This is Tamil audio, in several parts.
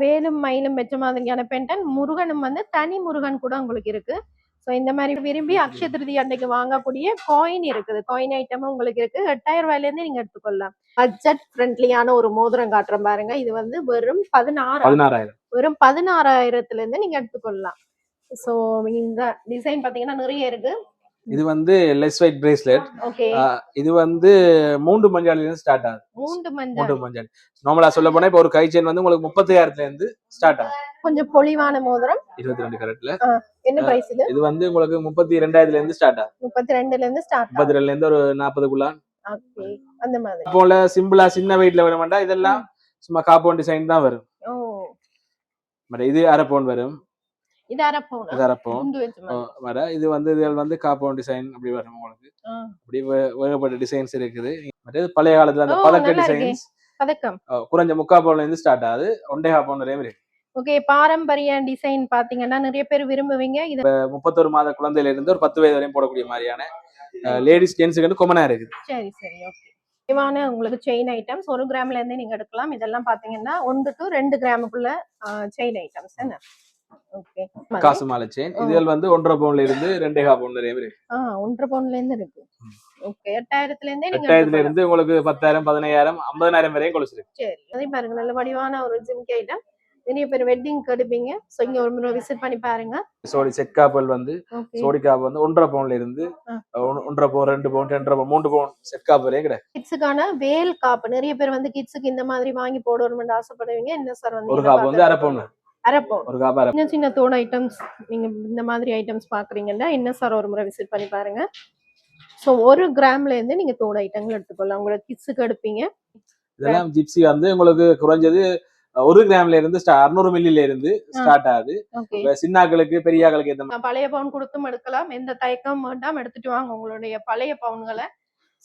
வேலும் மயிலும் வச்ச மாதிரியான பென்டன். முருகனும் வந்து தனி முருகன் கூட உங்களுக்கு இருக்கு. ஸோ இந்த மாதிரி விரும்பி அக்ஷய திருதி அன்னைக்கு வாங்கக்கூடிய காயின் இருக்குது. காயின் ஐட்டமும் உங்களுக்கு இருக்கு. 8000 ரூபாயிலேருந்து நீங்க எடுத்துக்கொள்ளலாம். பட்ஜெட் ஃப்ரெண்ட்லியான ஒரு மோதிரம் காட்டுறேன் பாருங்க. இது வந்து வெறும் 16,000. வெறும் 16,000ல இருந்து நீங்க எடுத்துக்கொள்ளலாம். ஸோ இந்த டிசைன் பாத்தீங்கன்னா நிறைய இருக்கு. இது வந்து லெஸ் வெயிட் பிரேஸ்லெட். இது வந்து 3 மஞ்சள்ல இருந்து ஸ்டார்ட் ஆகுது. 3 மஞ்சள் நார்மலா சொல்ல போனா இப்ப ஒரு கை செயின் வந்து உங்களுக்கு 35,000ல இருந்து ஸ்டார்ட் ஆகுது. கொஞ்சம் பொலிவான மோதிரம் 22 கரட்ல. என்ன பிரைஸ் இது? இது வந்து உங்களுக்கு 32,000ல இருந்து ஸ்டார்ட் ஆகுது. 32ல இருந்து ஸ்டார்ட். 32ல இருந்து ஒரு 40க்குள்ள. ஓகே அந்த மாதிரி. போல சிம்பிளா சின்ன வெயிட்ல வர மாட்டா. இதெல்லாம் சும்மா காம்பவுண்ட் டிசைன் தான் வரும். ஓ பட் இது அரை பவுன் வரும். இது அரை பவுன் வர. இது வந்து இதுல வந்து காம்பவுண்ட் டிசைன் அப்படி வரும் உங்களுக்கு. அப்படி வேகப்பட்ட டிசைன்ஸ் இருக்குது. மற்றது பழைய காலத்துல அந்த பதக்க டிசைன்ஸ் பதக்கம் குறைஞ்ச 3/4 பவுன்ல இருந்து ஸ்டார்ட் ஆகுது. 1.5 பவுன் வரையும் இருக்கு. ஓகே பாரம்பரிய டிசைன் பாத்தீங்கன்னா நிறைய பேர் விரும்புவீங்க. இது 31 மாத குழந்தையில இருந்து ஒரு 10 வயது வரையும் போடக்கூடிய மாதிரியான லேடிஸ் ஜென்ட்ஸ்க்கு காமனா இருக்குது. சரி சரி ஓகே. இவான உங்களுக்கு செயின் ஐட்டம்ஸ் 1 கிராம்ல இருந்து நீங்க எடுக்கலாம். இதெல்லாம் பாத்தீங்கன்னா 1 to 2 கிராமுக்குள்ள செயின் ஐட்டம்ஸ் என்ன. ஓகே காசு மாலை செயின் இதுல வந்து 1.5 பவுன்ல இருந்து 2.5 பவுன் வரையும் இருக்கு. 1.5 பவுன்ல இருந்து இருக்கு. ஓகே 8,000ல இருந்து நீங்க 8,000ல இருந்து உங்களுக்கு 10,000 15,000 50,000 வரையும் கொலுசிருக்கு. சரி அதே பாருங்க நல்ல வடிவான ஒரு ஜிம்கி ஐட்டம். நிறைய பேர் வெட்டிங் எடுப்பீங்க. சோ இங்க ஒரு முறை விசிட் பண்ணி பாருங்க. சோடி செட் காப்பல் வந்து சோடி காப் வந்து 1.5 பவுன்ல இருந்து 1.5 பவுன் 2 பவுன் 2.5 பவுன் 3 பவுன் செட் காப் வரையும் கிடையாது. கிட்ஸுக்கான வேல் காப் நிறைய பேர் வந்து கிட்ஸுக்கு இந்த மாதிரி வாங்கி போடணும்னு ஆசைப்படுவீங்க. என்ன சார் வந்து ஒரு காப் வந்து அரை பவுன். ஒரு காப் சின்ன சின்ன தோடு ஐட்டம்ஸ் நீங்க இந்த மாதிரி ஐட்டம்ஸ் பாக்குறீங்கன்னா என்ன சார் ஒரு முறை விசிட் பண்ணி பாருங்க. சோ 1 கிராம்ல இருந்து நீங்க தோடு ஐட்டங்கள் எடுத்துக்கொள்ளலாம். உங்களோட கிட்ஸுக்கு எடுப்பீங்க. இதெல்லாம் ஜிப்சி வந்து உங்களுக்கு குறைஞ்சது 1 கிராம்ல இருந்து 600 மில்லில இருந்து ஸ்டார்ட் ஆகுது. சின்னாக்களுக்கு பெரியாக்களுக்கு ஏத்த பழைய பவுன் கொடுத்தும் எடுக்கலாம். எந்த தயக்கம் வேண்டாம் எடுத்துட்டு வாங்க உங்களுடைய பழைய பவுன்களை.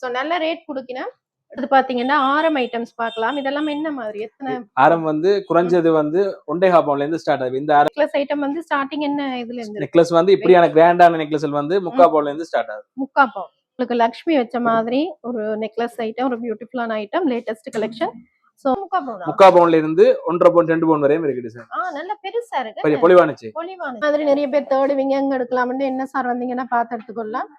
சோ நல்ல ரேட் கொடுக்கினா அது பாத்தீங்கன்னா ஆரம் ஐட்டம்ஸ் பார்க்கலாம். இதெல்லாம் என்ன மாதிரி எத்தனை ஆரம் வந்து குறைஞ்சது வந்து 1.5 பவுன்ல இருந்து ஸ்டார்ட் ஆகுது. இந்த நெக்லஸ் ஐட்டம் வந்து ஸ்டார்டிங் என்ன இதுல இருந்து? நெக்லஸ் வந்து இப்படியான கிராண்டான நெக்லஸ் வந்து 3/4 பவுன்ல இருந்து ஸ்டார்ட் ஆகுது. 3/4 பவுன். உங்களுக்கு லக்ஷ்மி வச்ச மாதிரி ஒரு நெக்லஸ் ஐட்டம் ஒரு பியூட்டிஃபுல்லான ஐட்டம் லேட்டஸ்ட் கலெக்ஷன். சோ 3/4 பவுன்ல இருந்து 1.5 பவுன் 2 பவுன் வரையும் இருக்கு டிசைன். நல்ல பெருசா இருக்கு. பெரிய பொலிவானச்சு. பொலிவான மாதிரி நிறைய பேர் தேடுவீங்க எங்க எடுக்கலாம்னு. என்ன சார் வந்தீங்கன்னா பார்த்து எடுத்துக்கொள்ளலாம்.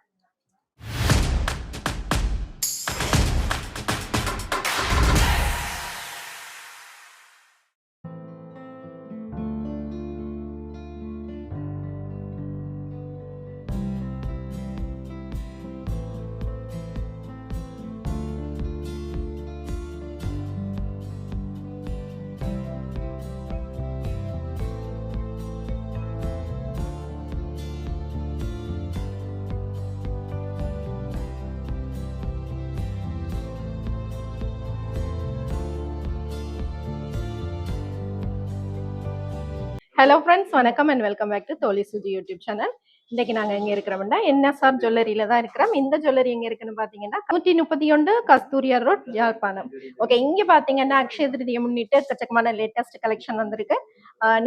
ஹலோ ஃப்ரெண்ட்ஸ் வணக்கம் அண்ட் வெல்கம் பேக் டு தோழி சுஜி யூடியூப் சேனல். இன்னைக்கு நாங்க எங்க இருக்கிறோம்னா என்எஸ்ஆர் ஜுவல்லரியில தான் இருக்கிறோம். இந்த ஜுவல்லரி எங்க இருக்குன்னு பாத்தீங்கன்னா 131 கஸ்தூரியார் ரோட் யாழ்ப்பாணம். ஓகே இங்க பாத்தீங்கன்னா அக்ஷய திருதியை முன்னிட்டு எக்கச்சக்கமான லேட்டஸ்ட் கலெக்ஷன் வந்திருக்கு.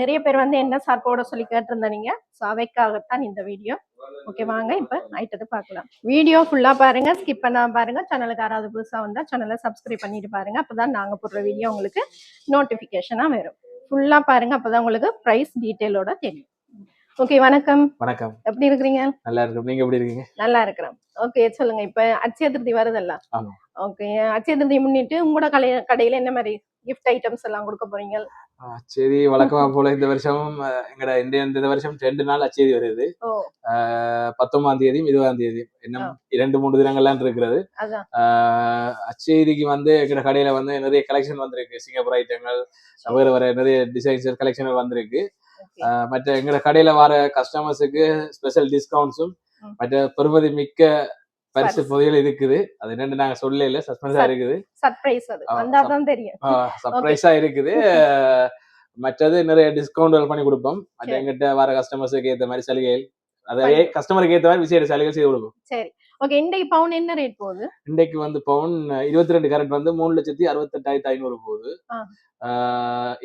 நிறைய பேர் வந்து என்எஸ்ஆர் போட சொல்லி கேட்டிருந்தீங்க. ஸோ அவைக்காகத்தான் இந்த வீடியோ. ஓகே வாங்க இப்ப ஐட்டத்தை பார்க்கலாம். வீடியோ ஃபுல்லா பாருங்க, ஸ்கிப் பண்ணாம பாருங்க. சேனலுக்கு யாராவது புதுசா வந்தா சேனலை சப்ஸ்கிரைப் பண்ணிட்டு பாருங்க. அப்பதான் நாங்க போடுற வீடியோ உங்களுக்கு நோட்டிபிகேஷனா வரும். ஃபுல்லா பாருங்க அப்பதான் உங்களுக்கு பிரைஸ் டீடைலோட தெரியும். ஓகே வணக்கம். வணக்கம். எப்படி இருக்கீங்க? நல்லா இருக்கு. நீங்க எப்படி இருக்கீங்க? நல்லா இருக்கிறேன். ஓகே சொல்லுங்க. இப்ப அட்சய திருதி வருதல்ல? ஓகே அட்சய திருதியை முன்னிட்டு உங்களோட கடையில என்ன மாதிரி கிஃப்ட் ஐட்டம்ஸ் எல்லாம் கொடுக்க போறீங்க? சரி வழக்கமா போல இந்த வருஷம் எங்கட இந்த வருஷம் 2 நாள் அச்சேதி வருது. 19ஆம் தேதியும் 20ஆம் தேதியும் இன்னும் 2-3 தினங்கள்லாம் இருக்கிறது. அச்சேதிக்கு வந்து எங்கட கடையில வந்து நிறைய கலெக்ஷன் வந்திருக்கு. சிங்கப்பூர் ஐட்டங்கள் வேற வேற நிறைய டிசைன்ஸ் கலெக்ஷன் வந்திருக்கு. மற்ற எங்கட கடையில வர கஸ்டமர்ஸுக்கு ஸ்பெஷல் டிஸ்கவுண்ட்ஸும் மற்ற பெறுமதி மிக்க பரிசு பொதிகள் இருக்குது. அது என்னன்னு நாங்க சொல்லல, சஸ்பென்ஸா இருக்குது. சர்ப்ரைஸ் அது வந்தாதான் தெரியும். சர்ப்ரைஸா இருக்குது. மற்றது நிறைய டிஸ்கவுண்ட் பண்ணி கொடுப்போம். மற்ற எங்கிட்ட வர கஸ்டமர்ஸுக்கு ஏத்த மாதிரி சலுகைகள் அதே கஸ்டமருக்கு ஏத்த மாதிரி விசேஷ சலுகைகள் செய்து கொடுப்போம். சரி ஓகே. இன்றைக்கு பவுன் என்ன ரேட் போகுது? இன்றைக்கு வந்து பவுன் 22 கேரட் வந்து 3,68,500 போகுது.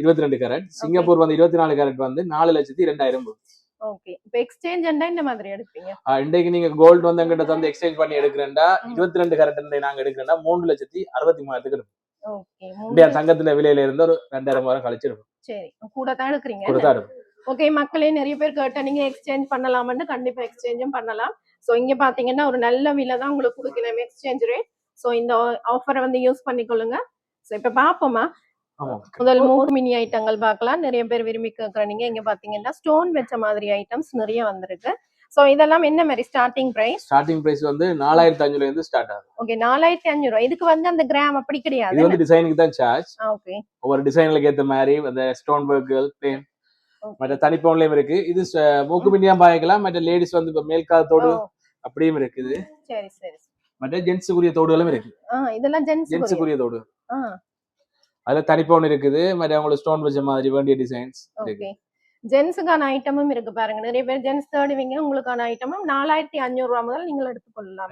22 கேரட். சிங்கப்பூர் வந்து 24 கேரட் வந்து 4,02,000 போகுது. ஓகே இப்போ எக்ஸ்சேஞ்ச் என்ன இந்த மாதிரி எடுப்பீங்க? இன்றைக்கு நீங்க கோல்ட் வந்து எங்கிட்ட தந்து எக்ஸ்சேஞ்ச் பண்ணி எடுக்கிறேன்டா 22 கேரட் நாங்க எடுக்கிறேன்டா 3,63,000 எடுப்போம். ஓகே இந்தியா தங்கத்துல விலையில இருந்து ஒரு 2000 கழிச்சிருக்கும். சரி கூட தான் எடுக்கிறீங்க. கூட தான் இருக்கும். ஓகே மக்களே, நிறைய பேர் கேட்டா நீங்க எக்ஸ்சேஞ்ச் பண்ணலாம்னு, கண்டிப்பா எக்ஸ்சேஞ்சும் பண்ணலாம். சோ இங்க பாத்தீங்கன்னா ஒரு நல்ல விலை தான் உங்களுக்கு கொடுக்கணும் எக்ஸ்சேஞ்ச் ரேட். சோ இந்த ஆஃபரை வந்து யூஸ் பண்ணிக்கொள்ளுங்க. சோ இப்ப பாப்போமா, முதல் மினி ஐட்டங்கள் பார்க்கலாம். நிறைய பேர் விரும்பி கேக்குறீங்க. இங்க பாத்தீங்கன்னா ஸ்டோன் வச்ச மாதிரி ஐட்டம்ஸ் நிறைய வந்திருக்கு. சோ இதெல்லாம் என்ன மாதிரி ஸ்டார்டிங் பிரைஸ்? ஸ்டார்டிங் பிரைஸ் வந்து 4500 இருந்து ஸ்டார்ட் ஆகுது. ஓகே 4500. இதுக்கு வந்து அந்த கிராம் அப்படி கிடையாது. இது வந்து டிசைனுக்கு தான் சார்ஜ். ஓகே ஒவ்வொரு டிசைனுக்கு ஏத்த மாதிரி அந்த ஸ்டோன் ஒர்க்குகள் பிளேன் மற்ற தனிப்பவுன்லயும் இருக்கு. இது மூக்கு மினியா பாய்க்கலாம். மற்ற லேடிஸ் வந்து இப்ப மேல்காலத்தோடு அப்படியும் இருக்குது. சரி சரி. மற்ற ஜென்ஸுக்குரிய தோடுகளும் இருக்கு. இதெல்லாம் ஜென்ஸுக்குரிய தோடு. அதுல தனிப்பவுன் இருக்குது. மற்ற அவங்களுக்கு ஸ்டோன் வச்ச மாதிரி வேண்டிய டிசைன்ஸ் இருக்கு. ஜென்ஸுக்கான ஐட்டமும் இருக்கு பாருங்க. நிறைய பேர் ஜென்ஸ் தேடுவீங்க. உங்களுக்கான ஐட்டமும் 4500 ரூபாய் முதல் நீங்கள் எடுத்துக்கொள்ளலாம்.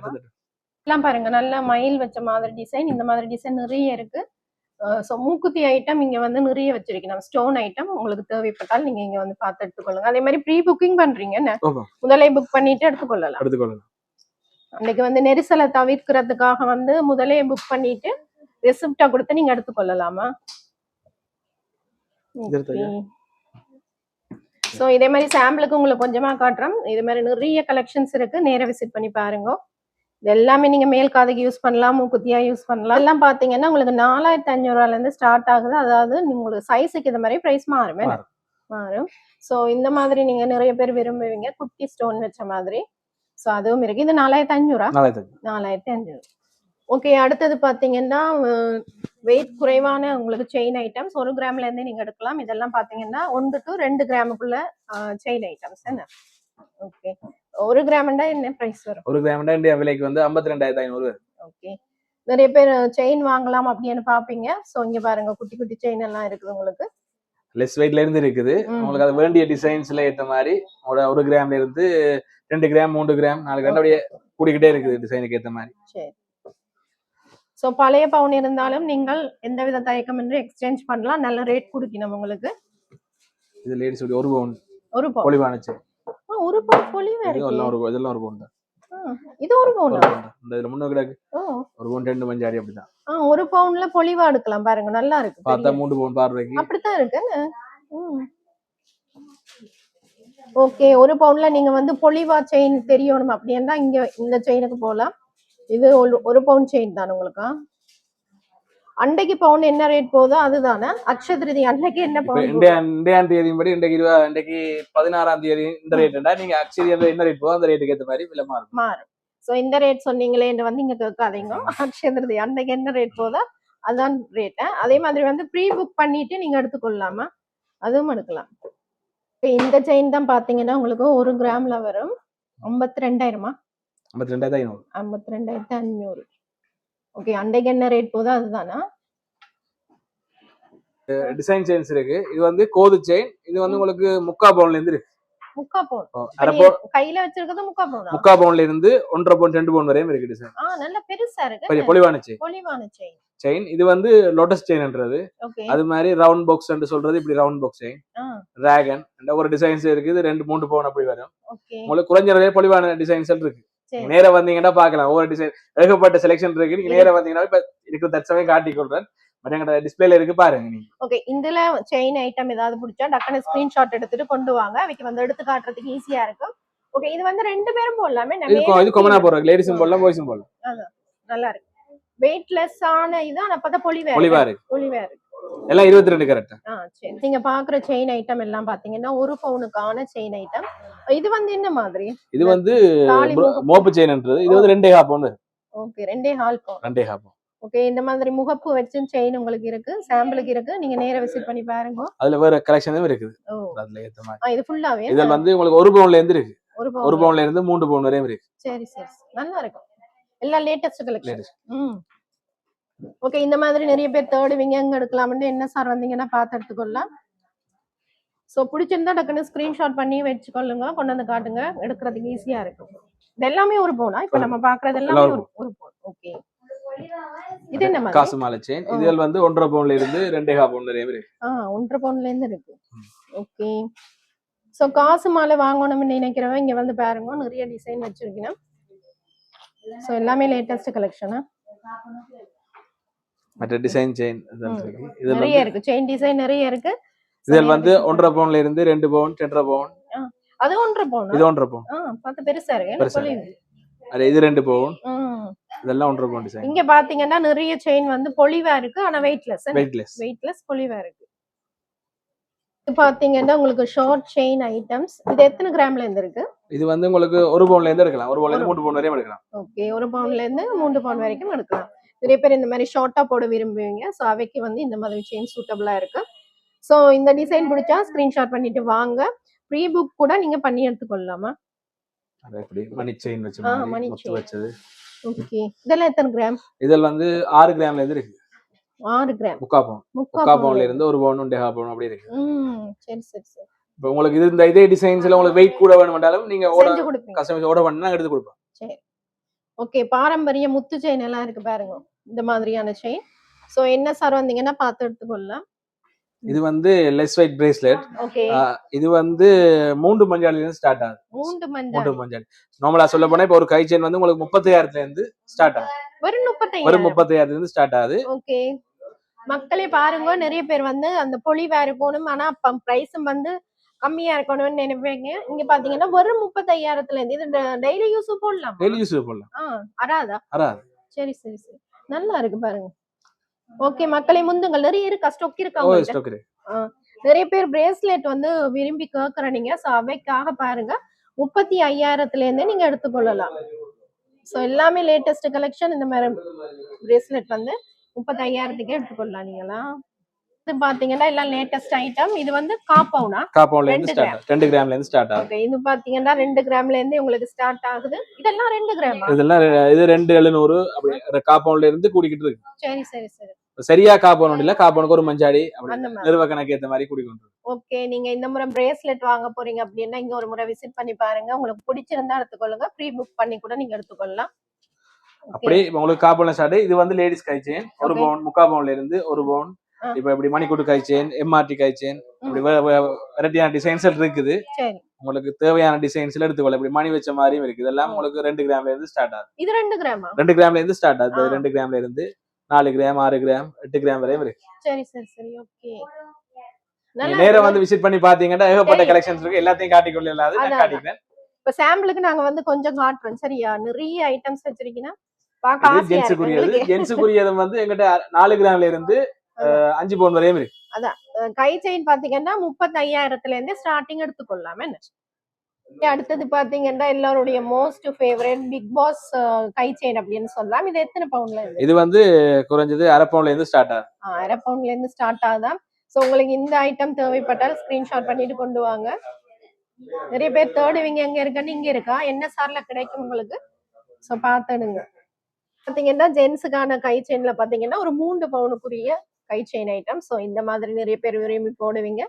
எல்லாம் பாருங்க நல்ல மயில் வச்ச மாதிரி டிசைன். இந்த மாதிரி டிசைன் நிறைய இருக்கு. ஸோ மூக்குத்தி ஐட்டம் இங்க வந்து நிறைய வச்சிருக்கணும். ஸ்டோன் ஐட்டம் உங்களுக்கு தேவைப்பட்டால் நீங்க இங்க வந்து பார்த்து எடுத்துக்கொள்ளுங்க. அதே மாதிரி ப்ரீ புக்கிங் பண்றீங்க என்ன, முதலே புக் பண்ணிட்டு எடுத்துக்கொள்ளலாம். அன்னைக்கு வந்து நெரிசலை தவிர்க்கிறதுக்காக வந்து முதலே புக் பண்ணிட்டு ரெசிப்டா கொடுத்து நீங்க எடுத்துக்கொள்ளலாமா. சோ இதே மாதிரி சாம்பிளுக்கு உங்களுக்கு கொஞ்சமா காட்டுறோம். இது மாதிரி நிறைய கலெக்ஷன்ஸ் இருக்கு. நேரா விசிட் பண்ணி பாருங்க. இது எல்லாமே நீங்க மேல் காதுக்கு யூஸ் பண்ணலாம், மூக்குத்தியா யூஸ் பண்ணலாம். எல்லாம் பாத்தீங்கன்னா உங்களுக்கு 4500 ரூபாயில இருந்து ஸ்டார்ட் ஆகுது. அதாவது உங்களுக்கு சைஸுக்கு இந்த மாதிரி பிரைஸ் மாறும். சோ இந்த மாதிரி நீங்க நிறைய பேர் விரும்புவீங்க குட்டி ஸ்டோன் வச்ச மாதிரி. சோ அதுவும் இருக்கு. இது 4500. ஓகே அடுத்தது பாத்தீங்கன்னா வெயிட் குறைவான உங்களுக்கு செயின் ஐட்டம்ஸ் 1 கிராம்ல இருந்தே நீங்க எடுக்கலாம். இதெல்லாம் பாத்தீங்கன்னா 1 to 2 கிராமுக்குள்ள செயின் ஐட்டம்ஸ் என்ன. ஓகே 1 கிராம்னா என்ன பிரைஸ் வரும்? 1 கிராம்னா இந்தியா விலைக்கு வந்து 52500. ஓகே நிறைய பேர் செயின் வாங்கலாம் அப்படின்னு பாப்பீங்க. சோ இங்க பாருங்க குட்டி குட்டி செயின் எல்லாம் இருக்குது உங்களுக்கு. லெஸ் வெயிட்ல இருந்து இருக்குது. உங்களுக்கு அது வேண்டிய டிசைன்ஸ்ல ஏத்த மாதிரி 1 கிராம்ல இருந்து 2 கிராம் 3 கிராம் 4 கிராம் அப்படியே கூடிக்கிட்டே இருக்குது டிசைனுக்கு ஏத்த மாதிரி. சரி. சோ பழைய பவுன் இருந்தாலும் நீங்கள் எந்தவித தயக்கமின்றி எக்ஸ்சேஞ்ச் பண்ணலாம். நல்ல ரேட் கொடுக்கணும் உங்களுக்கு. இது லேடிஸ் 1 பவுன் பொலிவான செயின். 1 பவுன் பொலிவா இருக்கு. இதெல்லாம் 1 பவுன் தான். இது 1 பவுன். இந்த இதுல முன்ன கிடக்கு 1 பவுன் 2 மஞ்சாடி அப்படிதான். 1 பவுன்ல பொலிவா எடுக்கலாம் பாருங்க. நல்லா இருக்கு. பார்த்தா 3 பவுன் பார்வைக்கு அப்படிதான் இருக்கு. ஓகே 1 பவுன்ல நீங்க வந்து பொலிவா செயின் தெரியணும் அப்படின்னா இங்க இந்த செயினுக்கு போலாம். இது 1 பவுன் செயின் தான் உங்களுக்கு. அன்றைக்கு பவுன் என்ன ரேட் போதோ அதுதானே. அக்ஷய திருதி அன்னைக்கு என்ன பவுன்? இந்தியான் தேதி படி இன்றைக்கு 16ஆம் தேதி இந்த ரேட்னா நீங்க அக்ஷய என்ன ரேட் போதோ அந்த ரேட்டுக்கு ஏத்த மாதிரி விலை மாறும். சோ இந்த ரேட் சொன்னீங்களே வந்து இங்க கேட்காதீங்க. அக்ஷய திருதி அன்னைக்கு என்ன ரேட் போதோ அதான் ரேட். அதே மாதிரி வந்து ப்ரீ புக் பண்ணிட்டு நீங்க எடுத்துக்கொள்ளலாமா, அதுவும் எடுக்கலாம். இந்த செயின் தான் பாத்தீங்கன்னா உங்களுக்கு 1 கிராம்ல வரும் 52000. 52500. ஓகே அன்றைக்கு என்ன ரேட் போதோ அதுதானா. டிசைன் செயின்ஸ் இருக்கு. இது வந்து கோது செயின். இது வந்து உங்களுக்கு 3/4 பவுன்ல இருந்து இருக்கு. 3/4 பவுன். கையில வச்சிருக்கிறது 3/4 பவுன். 3/4 பவுன்ல இருந்து 1.5 பவுன் 2 பவுன் வரையும் இருக்கு டிசைன். நல்ல பெருசா இருக்கு. கொஞ்சம் பொலிவான செயின். செயின் இது வந்து லோட்டஸ் செயின்ன்றது. அது மாதிரி ரவுண்ட் பாக்ஸ் என்று சொல்றது இப்படி ரவுண்ட் பாக்ஸ் செயின். டிராகன் இந்த ஒரு டிசைன்ஸ் இருக்குது. 2-3 பவுன் அப்படி வரும். உங்களுக்கு குறைஞ்ச விலையில பொலிவான டிசைன்ஸ் இருக்கு. நேரா வந்தீங்கன்னா பாக்கலாம். ஒவ்வொரு டிசைன் ஏகப்பட்ட செலக்ஷன் இருக்கு. நீங்க நேரா வந்தீங்கன்னா இப்ப இருக்கிற தற்சமயம் காட்டி கொள்றேன். மற்றங்கட டிஸ்பிளேல இருக்கு பாருங்க நீங்க. ஓகே இதுல செயின் ஐட்டம் ஏதாவது பிடிச்சா டக்குனு ஸ்கிரீன்ஷாட் எடுத்துட்டு கொண்டு வாங்க. அவைக்கு வந்து எடுத்து காட்டுறதுக்கு ஈஸியா இருக்கும். ஓகே இது வந்து 2 பேரும் போடலாமே. இது காமனா போறோம். லேடிஸும் போடலாம் பாய்ஸும் போடலாம். அதான் நல்லா இருக்கு. வெயிட்லெஸ் ஆன இது ஆனா பார்த்தா பொலிவா இருக்கு. எல்லாம் 22 கரெக்ட்டா. சரி. நீங்க பாக்குற செயின் ஐட்டம் எல்லாம் பாத்தீங்கன்னா 1 பவுனுக்கான செயின் ஐட்டம். இது வந்து என்ன மாதிரி? இது வந்து மோப்பு செயின்ன்றது. இது வந்து 2.5 பவுன். ஓகே 2.5 பவுன். 2.5 பவுன். ஓகே இந்த மாதிரி முகப்பு வச்சு செயின் உங்களுக்கு இருக்கு. சாம்பிளுக்கு இருக்கு. நீங்க நேரா விசிட் பண்ணி பாருங்க. அதுல வேற கலெக்ஷனும் இருக்குது. அதுல ஏத்த மாதிரி. இது ஃபுல்லாவே. இது வந்து உங்களுக்கு 1 பவுன்ல இருந்து இருக்கு. 1 பவுன்ல இருந்து 3 பவுன் வரையும் இருக்கு. சரி நல்லா இருக்கும். எல்லாம் லேட்டஸ்ட் கலெக்ஷன். ஓகே இந்த மாதிரி நிறைய பேர் தேடுவீங்க எங்க எடுக்கலாம்னு. என்ன சார் வந்தீங்கன்னா பார்த்து எடுத்துக்கொள்ளலாம். சோ பிடிச்சிருந்தா டக்குன்னு ஸ்கிரீன்ஷாட் பண்ணி வச்சுக்கொள்ளுங்க. கொண்டு வந்து காட்டுங்க. எடுக்கிறதுக்கு ஈஸியா இருக்கும். இது எல்லாமே 1 பவுனா? இப்ப நம்ம பாக்குறது எல்லாமே 1 பவுன். ஓகே இது என்ன மாதிரி? காசு மாலை செயின். இதுல வந்து 1.5 பவுன்ல இருந்து 2.5 பவுன் வரையும் இருக்கு. 1.5 பவுன்ல இருந்து இருக்கு. ஓகே சோ காசு மாலை வாங்கணும்னு நினைக்கிறவங்க இங்க வந்து பாருங்க. நிறைய டிசைன் வச்சிருக்கீங்க. சோ எல்லாமே லேட்டஸ்ட் கலெக்ஷனா. மற்ற டிசைன் செயின் இருக்கு. இதுல நிறைய இருக்கு, செயின் டிசைன் நிறைய இருக்கு. இதில் வந்து 1.5 பவுன்ல இருந்து 2 பவுன் 2.5 பவுன். அது 1.5 பவுன். இது 1.5 பவுன். பார்த்து பெருசா இருக்கு. சொல்லுங்க. அது இது 2 பவுன். இதெல்லாம் 1.5 பவுன் டிசைன். இங்க பாத்தீங்கன்னா நிறைய செயின் வந்து பொலிவா இருக்கு, ஆனா வெயிட்லெஸ் பொலிவா இருக்கு. இது பாத்தீங்கன்னா உங்களுக்கு ஷார்ட் செயின் ஐட்டம்ஸ். இது எத்தனை கிராம்ல இருந்து இருக்கு? இது வந்து உங்களுக்கு 1 பவுன்ல இருந்து எடுக்கலாம். 1 பவுன்ல இருந்து 3 பவுன் வரைக்கும் எடுக்கலாம். ஓகே, 1 பவுன்ல இருந்து 3 பவுன் வரைக்கும் எடுக்கலாம். நிறைய பேர் இந்த மாதிரி ஷார்ட்டா போட விரும்புவீங்க. சோ அவைக்கு வந்து இந்த மாதிரி செயின் சூட்டபிளா இருக்கு. சோ இந்த டிசைன் பிடிச்சா ஸ்கிரீன்ஷாட் பண்ணிட்டு வாங்க. ப்ரீ புக் கூட நீங்க பண்ணி எடுத்துக்கொள்ளலாமா? அது எப்படி மணி செயின் வச்ச மாதிரி முத்து வச்சது. ஓகே, இதெல்லாம் எத்தனை கிராம்? இதெல்லாம் வந்து 6 கிராம்ல இருந்து இருக்கு. 6 கிராம். 3/4 பவுன்ல இருந்து 1 பவுன் 1/2 பவுன் அப்படி இருக்கு. சரி சரி சரி. இப்போ உங்களுக்கு இது இந்த இதே டிசைன்ஸ்ல உங்களுக்கு வெயிட் கூட வேணும்னாலும் நீங்க கஸ்டமைஸ் ஆர்டர் பண்ணா எடுத்து கொடுப்போம். சரி. ஓகே, பாரம்பரிய முத்து செயின் எல்லாம் இருக்கு பாருங்க, இந்த மாதிரியான செயின். சோ என்ன சார் வந்தீங்கன்னா பார்த்து எடுத்துக்கொள்ளலாம். இது வந்து லெஸ் வெயிட் பிரேஸ்லெட். ஓகே, இது வந்து 3 மஞ்சாடில இருந்து ஸ்டார்ட் ஆகுது. 3 மஞ்சாடி. நார்மலா சொல்ல போனா இப்போ ஒரு கை செயின் வந்து உங்களுக்கு 35,000ல இருந்து ஸ்டார்ட் ஆகுது. வெறும் 35,000ல இருந்து ஸ்டார்ட் ஆகுது. ஓகே, மக்களே பாருங்க, நிறைய பேர் வந்து அந்த பொலிவா இருக்கணும், ஆனா பிரைஸும் வந்து கம்மியா இருக்கணும்னு நினைப்பீங்க. இங்க பாத்தீங்கன்னா வெறும் 35,000ல இருந்து இது டெய்லி யூஸ் போடலாம். அராதா? சரி சரி சரி, நல்லா இருக்கு பாருங்க. ஓகே மக்களே, முந்துங்கள். நிறைய இருக்கு, ஸ்டாக் இருக்கு. நிறைய பேர் பிரேஸ்லெட் வந்து விரும்பி கேக்குறீங்க. சோ அவைக்காக பாருங்க 35,000ல இருந்தே நீங்க எடுத்துக்கொள்ளலாம். சோ எல்லாமே லேட்டஸ்ட் கலெக்ஷன். இந்த மாதிரி பிரேஸ்லெட் வந்து 35,000க்கு எடுத்துக்கொள்ளலாம் நீங்களா. இது பாத்தீங்கன்னா எல்லாம் லேட்டஸ்ட் ஐட்டம். இது வந்து காம்பவுண்ட்ல இருந்து ஸ்டார்ட் 2 கிராம்ல இருந்து ஸ்டார்ட் ஆகுது. ஓகே, இது பாத்தீங்கன்னா 2 கிராம்ல இருந்து உங்களுக்கு ஸ்டார்ட் ஆகுது. இதெல்லாம் 2 கிராமா? இதெல்லாம் இது 2,700 அப்படி காம்பவுண்ட்ல இருந்து கூடிக்கிட்டு இருக்கு. சரி சரி சரி. சரியா காம்பவுண்ட் இல்ல, காம்பவுண்டுக்கு ஒரு மஞ்சாடி அப்படி நிறுவ கணக்கு ஏத்த மாதிரி கூடிக்கிட்டு. ஓகே, நீங்க இந்த முறை பிரேஸ்லெட் வாங்க போறீங்க அப்படின்னா இங்க ஒரு முறை விசிட் பண்ணி பாருங்க. உங்களுக்கு பிடிச்சிருந்தா எடுத்துக்கொள்ளுங்க. ப்ரீ புக் பண்ணி கூட நீங்க எடுத்துக்கொள்ளலாம். அப்படி உங்களுக்கு காம்பவுண்ட்ல ஸ்டார்ட். இது வந்து லேடிஸ் கை செயின் 1 பவுன் 3/4 பவுன்ல இருந்து 1 பவுன். இப்ப இப்படி மணிக்கூட்டு கை செயின், எம்ஆர்டி கை செயின், இப்படி வெரைட்டியான டிசைன்ஸ் இருக்குது. உங்களுக்கு தேவையான டிசைன்ஸ்ல எடுத்துக்கொள்ள. இப்படி மணி வச்ச மாதிரியும் இருக்கு. இதெல்லாம் உங்களுக்கு 2 கிராம்ல இருந்து ஸ்டார்ட் ஆகுது. இது 2 கிராமா? 2 கிராம்ல இருந்து ஸ்டார்ட் ஆகுது. 2 கிராம்ல இருந்து 4 கிராம் 6 கிராம் 8 கிராம் வரையும் இருக்கு. சரி சரி சரி. ஓகே, நேரா வந்து விசிட் பண்ணி பாத்தீங்கன்னா ஏகப்பட்ட கலெக்ஷன்ஸ் இருக்கு. எல்லாத்தையும் காட்டிக்கொள்ளலாம். நான் காட்டிக்கிறேன். இப்ப சாம்பிளுக்கு நாங்க வந்து கொஞ்சம் காட்டுறோம். சரியா? நிறைய ஐட்டம்ஸ் வச்சிருக்கீங்க. ஜென்ஸுக்குரியது வந்து எங்கிட்ட 4 கிராம்ல இருந்து 5 பவுன் வரையும் இருக்கு. அதான் கை செயின் பாத்தீங்கன்னா 35,000ல இருந்து ஸ்டார்டிங் எடுத்துக்கொள்ளலாம். அடுத்தது பாத்தீங்கன்னா எல்லாருடைய மோஸ்ட் ஃபேவரட் பிக் பாஸ் கை செயின் அப்படின்னு சொல்லலாம். இது எத்தனை பவுன்ல இருந்து? இது வந்து குறைஞ்சது 1/2 பவுன்ல இருந்து ஸ்டார்ட் ஆகுது. 1/2 பவுன்ல இருந்து ஸ்டார்ட் ஆகுதா? சோ உங்களுக்கு இந்த ஐட்டம் தேவைப்பட்டால் ஸ்கிரீன்ஷாட் பண்ணிட்டு கொண்டு வாங்க. நிறைய பேர் தேடுவீங்க எங்க இருக்குன்னு. இங்க இருக்கா, என்ன சார்ல கிடைக்கும் உங்களுக்கு. சோ பாத்துடுங்க. பாத்தீங்கன்னா ஜென்ஸுக்கான கை செயின்ல பாத்தீங்கன்னா ஒரு 3 பவுனுக்குரிய கை செயின் ஐட்டம். சோ இந்த மாதிரி நிறைய பேர் விரும்பி போடுவீங்க.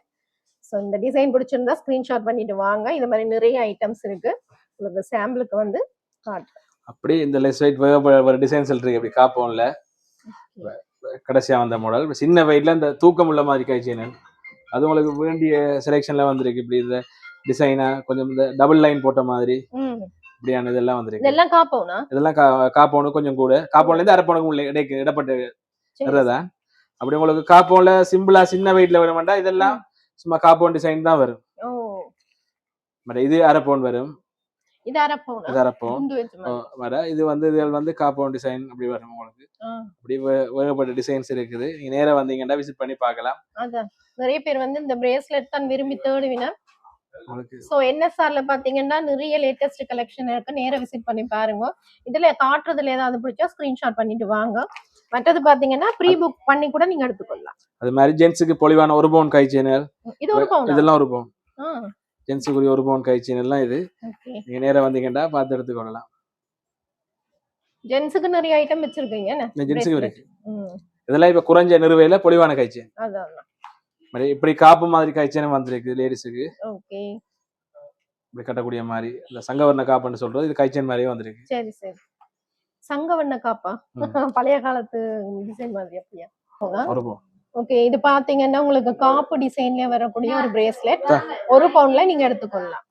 சோ இந்த டிசைன் பிடிச்சிருந்தா ஸ்கிரீன்ஷாட் பண்ணிட்டு வாங்க. இந்த மாதிரி நிறைய ஐட்டம்ஸ் இருக்கு. உங்களுக்கு சாம்பிளுக்கு வந்து காட்டுறேன். அப்படி இந்த லெஸ் வெயிட் ஒரு டிசைன்ஸ் இருக்கு. இப்படி காம்பவுண்ட்ல கடைசியா வந்த மாடல் சின்ன வெயிட்ல இந்த தூக்கம் உள்ள மாதிரி கை செயின், அது உங்களுக்கு வேண்டிய செலெக்ஷன்ல வந்திருக்கு. இப்படி இந்த டிசைனா கொஞ்சம் இந்த டபுள் லைன் போட்ட மாதிரி இப்படியான இதெல்லாம் வந்திருக்கு. இதெல்லாம் காம்பவுண்டா? இதெல்லாம் காம்பவுண்ட் கொஞ்சம் கூட. காம்பவுண்ட்ல இருந்து 1/2 பவுனுக்கு இடப்பட்டு அப்படி உங்களுக்கு காம்பவுண்ட்ல சிம்பிளா சின்ன வெயிட்ல வர மாட்டா. இதெல்லாம் சும்மா காம்பவுண்ட் டிசைன் தான் வரும். இது 1/2 பவுன் வரும். இது 1/2 பவுன் வர. இது வந்து காம்பவுண்ட் டிசைன் அப்படி வரும். உங்களுக்கு அப்படி வேகப்பட்ட டிசைன்ஸ் இருக்குது. நீங்க நேரா வந்தீங்கன்னா விசிட் பண்ணி பார்க்கலாம். அதான் நிறைய பேர் வந்து இந்த பிரேஸ்லெட் தான் விரும்பி தேடுவீங்க. சோ என்எஸ்ஆர்ல பாத்தீங்கன்னா நிறைய லேட்டஸ்ட் கலெக்ஷன் இருக்கு. நேரா விசிட் பண்ணி பாருங்க. இதுல காட்டுறதுல ஏதாவது பிடிச்சா ஸ்கிரீன்ஷாட் பண்ணிட்டு வாங்க. மற்றது பாத்தீங்கன்னா ப்ரீ புக் பண்ணி கூட நீங்க எடுத்துக்கொள்ளலாம். அது மாதிரி ஜென்ஸுக்கு பொலிவான 1 பவுன் கை செயின், இது 1 பவுன், இதெல்லாம் 1 பவுன். ஜென்ஸுக்கு 1 பவுன் கை செயின் எல்லாம் இது. நீங்க நேரா வந்தீங்கன்னா பார்த்து எடுத்துக்கொள்ளலாம். ஜென்ஸுக்கு நிறைய ஐட்டம் வச்சிருக்கீங்க. ஜென்ஸுக்கு இருக்கு. இதெல்லாம் இப்ப குறைஞ்ச நிறுவையில பொலிவான கை செயின். அதான் இப்படி காப்பு மாதிரி கை செயின் வந்திருக்கு லேடிஸுக்கு. ஓகே, இப்படி கட்டக்கூடிய மாதிரி இந்த சங்கவர்ண காப்புன்னு சொல்றது. இது கை செயின் மாதிரியே வந்திருக்கு. சரி சரி. சங்கவர்ண காப்பா? பழைய காலத்து டிசைன் மாதிரி அப்படியா? ஓகே, இது பாத்தீங்கன்னா உங்களுக்கு காப்பு டிசைன்ல வரக்கூடிய ஒரு பிரேஸ்லெட் 1 பவுன்ல நீங்க எடுத்துக்கொள்ளலாம்.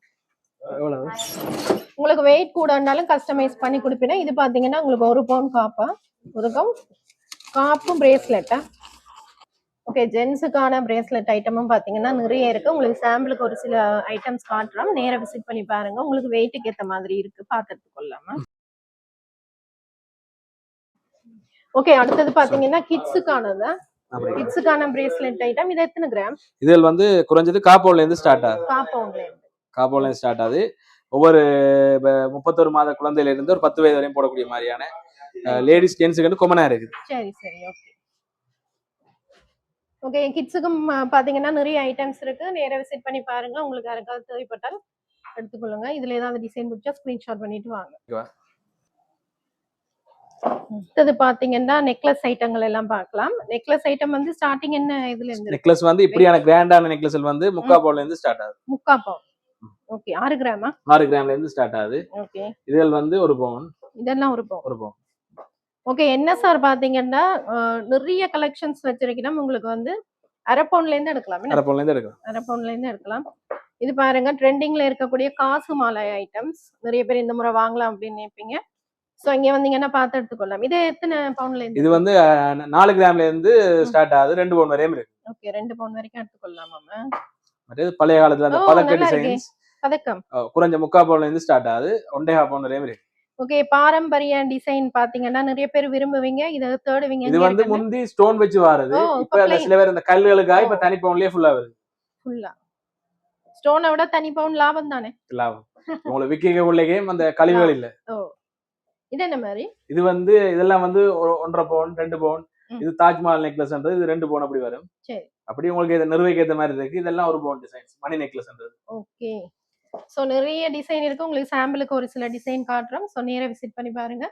உங்களுக்கு வெயிட் கூட இருந்தாலும் கஸ்டமைஸ் பண்ணி கொடுப்பீங்க. இது பாத்தீங்கன்னா உங்களுக்கு 1 பவுன் காப்பா இருக்கும். காப்பும் பிரேஸ்லெட்டா? ஓகே, ஜென்ஸுக்கான பிரேஸ்லெட் ஐட்டமும் பாத்தீங்கன்னா நிறைய இருக்கு. உங்களுக்கு சாம்பிளுக்கு ஒரு சில ஐட்டம்ஸ் காட்டுறோம். நேரா விசிட் பண்ணி பாருங்க. உங்களுக்கு வெயிட்டுக்கு ஏத்த மாதிரி இருக்கு, பார்த்து கொள்ளாம. ஓகே, அடுத்தது பாத்தீங்கன்னா கிட்ஸுக்கானது. கிட்ஸுக்கான பிரேஸ்லெட் ஐட்டம். இது எத்தனை கிராம்? இதில் வந்து குறைஞ்சது காப்போன்ல இருந்து ஸ்டார்ட் ஆகுது. காப்போன்ல இருந்து ஸ்டார்ட் ஆகுது. ஒவ்வொரு 31 மாத குழந்தையில இருந்து ஒரு 10 வயது வரையும் போடக்கூடிய மாதிரியான லேடிஸ் ஜென்ஸுக்கு கொமனா இருக்குது. சரி சரி, ஓகே ஓகே. கிட்ஸுக்கும் பாத்தீங்கன்னா நிறைய ஐட்டம்ஸ் இருக்கு. நேரா விசிட் பண்ணி பாருங்க. உங்களுக்கு யாருக்காவது தேவைப்பட்டால் எடுத்துக்கொள்ளுங்க. இதுல ஏதாவது டிசைன் பிடிச்சா ஸ்கிரீன்ஷாட் பண்ணிட்டு வாங்க. அடுத்தது பாத்தீங்கன்னா நெக்லஸ் ஐட்டங்கள் எல்லாம் பார்க்கலாம். நெக்லஸ் ஐட்டம் வந்து ஸ்டார்டிங் என்ன இதுல இருந்து? நெக்லஸ் வந்து இப்படியான கிராண்டான நெக்லஸ் வந்து 3/4 பவுன்ல இருந்து ஸ்டார்ட் ஆகுது. 3/4 பவுன். ஓகே, 6 கிராமா? 6 கிராம்ல இருந்து ஸ்டார்ட் ஆகுது. ஓகே, இதெல்லாம் வந்து 1 பவுன். இதெல்லாம் 1 பவுன். 1 பவுன். ஓகே, என்ன சார் பாத்தீங்கன்னா நிறைய கலெக்ஷன்ஸ் வச்சிருக்கோம். உங்களுக்கு வந்து 1/2 பவுன்ல இருந்து எடுக்கலாம். 1/2 பவுன்ல இருந்து எடுக்கலாம். 1/2 பவுன்ல இருந்து எடுக்கலாம். இது பாருங்க, ட்ரெண்டிங்ல இருக்கக்கூடிய காசு மாலை ஐட்டம்ஸ். நிறைய பேர் இந்த முறை வாங்கலாம் அப்படின்னு நினைப்பீங்க. சோ இங்க வந்தீங்கன்னா பார்த்து எடுத்துக்கொள்ளலாம். இது எத்தனை பவுன்ல இருந்து? இது வந்து 4 கிராம்ல இருந்து ஸ்டார்ட் ஆகுது. 2 பவுன் வரையும் இருக்கு. ஓகே, 2 பவுன் வரைக்கும் எடுத்துக்கொள்ளலாமா? மற்றது பழைய காலத்துல அந்த பதக்க டிசைன்ஸ் பதக்கம் குறைஞ்ச 3/4 பவுன்ல இருந்து ஸ்டார்ட் ஆகுது. 1.5 பவுன் வரையும் இருக்கு. ஓகே, பாரம்பரிய டிசைன் பாத்தீங்கன்னா நிறைய பேர் விரும்புவீங்க. இத தேடுவீங்க. இது வந்து முந்தி ஸ்டோன் வச்சு வாருது. இப்ப சில பேர் இந்த கல்லுகளுக்காக இப்ப தனி பவுன்லயே ஃபுல்லா வருது. ஃபுல்லா ஸ்டோனை விட தனி பவுன் லாபம் தானே? லாபம். உங்களுக்கு விக்கிக்க உள்ளே அந்த கழிவுகள் இல்ல. ஓ, இது என்ன மாதிரி? இது வந்து இதெல்லாம் வந்து 1.5 பவுன் 2 பவுன். இது தாஜ்மஹால் நெக்லஸ்ன்றது இது 2 பவுன் அப்படி வரும். சரி, அப்படி உங்களுக்கு இத நிர்வகிக்க ஏத்த மாதிரி இருக்கு. இதெல்லாம் 1 பவுன் டிசைன்ஸ் மணி நெக்லஸ்ன்றது. ஓகே, சோ நிறைய டிசைன் இருக்கு. உங்களுக்கு சாம்பிளுக்கு ஒரு சில டிசைன் காட்டுறோம். சோ நேரா விசிட் பண்ணி பாருங்க.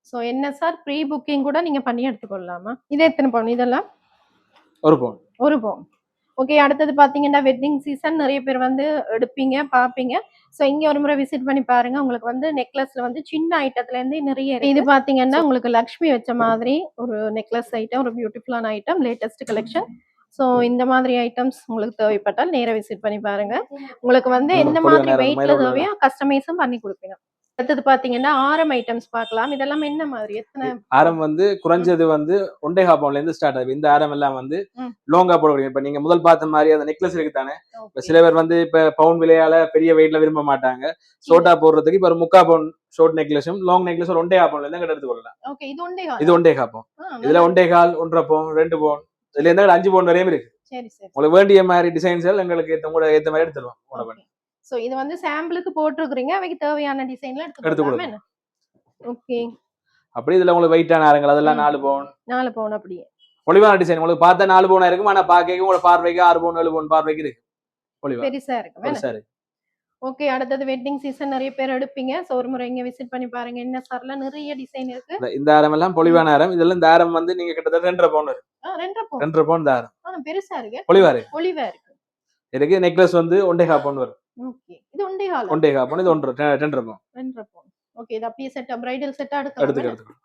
சோ என்ன சார், ப்ரீ புக்கிங் கூட நீங்க பண்ணி எடுத்துக்கொள்ளலாமா? இது எத்தனை பவுன்? இதெல்லாம் 1 பவுன். 1 பவுன். ஓகே, அடுத்தது பாத்தீங்கன்னா வெட்டிங் சீசன் நிறைய பேர் வந்து எடுப்பீங்க, பாப்பீங்க. சோ இங்க ஒரு முறை விசிட் பண்ணி பாருங்க. உங்களுக்கு வந்து நெக்லஸ்ல வந்து சின்ன ஐட்டத்துல இருந்து நிறைய இருக்கு. இது பாத்தீங்கன்னா உங்களுக்கு லக்ஷ்மி வச்ச மாதிரி ஒரு நெக்லஸ் ஐட்டம், ஒரு பியூட்டிஃபுல்லான ஐட்டம், லேட்டஸ்ட் கலெக்ஷன். சோ இந்த மாதிரி ஐட்டம்ஸ் உங்களுக்கு தேவைப்பட்டால் நேரா விசிட் பண்ணி பாருங்க. உங்களுக்கு வந்து எந்த மாதிரி வெயிட்ல தேவையோ கஸ்டமைஸும் பண்ணி கொடுப்பீங்க. அடுத்தது பாத்தீங்கன்னா ஆரம் ஐட்டம்ஸ் பார்க்கலாம். இதெல்லாம் என்ன மாதிரி? எத்தனை ஆரம் வந்து குறைஞ்சது வந்து 1.5 பவுன்ல இருந்து ஸ்டார்ட் ஆகுது. இந்த ஆரம் எல்லாம் வந்து லாங்கா போடக்கூடிய. இப்ப நீங்க முதல் பார்த்த மாதிரி அந்த நெக்லஸ் இருக்கு தானே. இப்ப சில பேர் வந்து இப்ப பவுன் விலையால பெரிய வெயிட்ல விரும்ப மாட்டாங்க. ஷோர்ட்டா போடுறதுக்கு இப்ப ஒரு 3/4 பவுன் ஷோர்ட் நெக்லஸும் லாங் நெக்லஸ் ஒரு 1.5 பவுன்ல இருந்து எடுத்துக்கொள்ளலாம். ஓகே, இது 1.5. இது 1.5 பவுன். இதுல 1.5 1.5 பவுன் 2 பவுன் இதுல இருந்து 5 பவுன் வரையும் இருக்கு. சரி சரி, உங்களுக்கு வேண்டிய மாதிரி டிசைன்ஸ்கள் உங்களுக்கு உங்களோட ஏத்த மாதிரி எடுத்துருவோம். சோ இது வந்து சாம்பிளுக்கு போட்டுருக்கீங்க. அவைக்கு தேவையான டிசைன்ல எடுத்துக்கலாம். ஓகே, அப்படி இதுல உங்களுக்கு வெயிட்டான ஆரங்கள் அதெல்லாம் 4 பவுன் 4 பவுன் அப்படியே பொலிவான டிசைன். உங்களுக்கு பார்த்தா 4 பவுனா இருக்கும். ஆனா பாக்கைக்கு உங்களோட பார்வைக்கு 6 பவுன் 7 பவுன் பார்வைக்கு இருக்கு. பொலிவா பெருசா இருக்கு. ஓகே, அடுத்தது வெட்டிங் சீசன் நிறைய பேர் எடுப்பீங்க. சோ ஒரு முறை இங்க விசிட் பண்ணி பாருங்க. என்ன சார்ல நிறைய டிசைன் இருக்கு. இந்த ஆரம் எல்லாம் பொலிவான ஆரம். இதெல்லாம் இந்த ஆரம் வந்து நீங்க கிட்டத்தட்ட 2.5 பவுன் இருக்கு. 2.5 பவுன் இந்த ஆரம். பெருசா இருக்கு. பொலிவா இருக்கு. பொலிவா இருக்கு. இதுக்கு நெக்லஸ் வந்து 1.5 பவுன் வரும். ஓகே, இது 1.5 பவுன். இது 2.5 பவுன். 2.5 பவுன். ஓகே, இது அப்படியே செட்டா பிரைடல் செட்டா எடுக்கலாம்.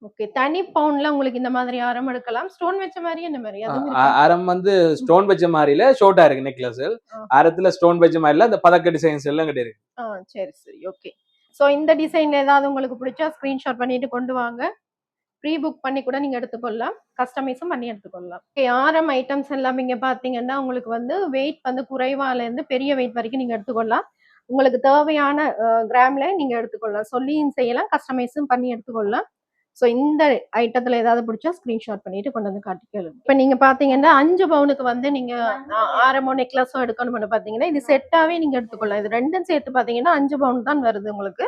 ஓகே, தனி பவுன்ல உங்களுக்கு இந்த மாதிரி ஆரம் எடுக்கலாம். ஸ்டோன் வச்ச மாதிரி என்ன மாதிரி? ஆரம் வந்து ஸ்டோன் வச்ச மாதிரில ஷார்ட்டா இருக்கு நெக்லஸ். ஆரத்துல ஸ்டோன் வச்ச மாதிரில அந்த பதக்க டிசைன்ஸ் எல்லாம் கிட்ட இருக்கு. சரி சரி, ஓகே. சோ இந்த டிசைன்ல ஏதாவது உங்களுக்கு பிடிச்சா ஸ்கிரீன்ஷாட் பண்ணிட்டு கொண்டு வாங்க. ப்ரீ புக் பண்ணி கூட நீங்க எடுத்துக்கொள்ளலாம். கஸ்டமைஸும் பண்ணி எடுத்துக்கொள்ளலாம். ஓகே, ஆரம் ஐட்டம்ஸ் எல்லாம் இங்க பாத்தீங்கன்னா உங்களுக்கு வந்து வெயிட் வந்து குறைவால இருந்து பெரிய வெயிட் வரைக்கும் நீங்க எடுத்துக்கொள்ளலாம். உங்களுக்கு தேவையான கிராம்ல நீங்க எடுத்துக்கொள்ளலாம். சொல்லியும் செய்யலாம், கஸ்டமைஸும் பண்ணி எடுத்துக்கொள்ளலாம். ஸோ இந்த ஐட்டத்துல ஏதாவது பிடிச்சா ஸ்கிரீன்ஷாட் பண்ணிட்டு கொண்டு வந்து காட்டிக்கலாம். இப்போ நீங்க பாத்தீங்கன்னா 5 பவுனுக்கு வந்து நீங்க ஆரமோ நெக்லஸோ எடுக்கணும்னு பாத்தீங்கன்னா இது செட்டாவே நீங்க எடுத்துக்கொள்ளலாம். இது ரெண்டும் சேர்த்து பாத்தீங்கன்னா 5 பவுன் தான் வருது உங்களுக்கு.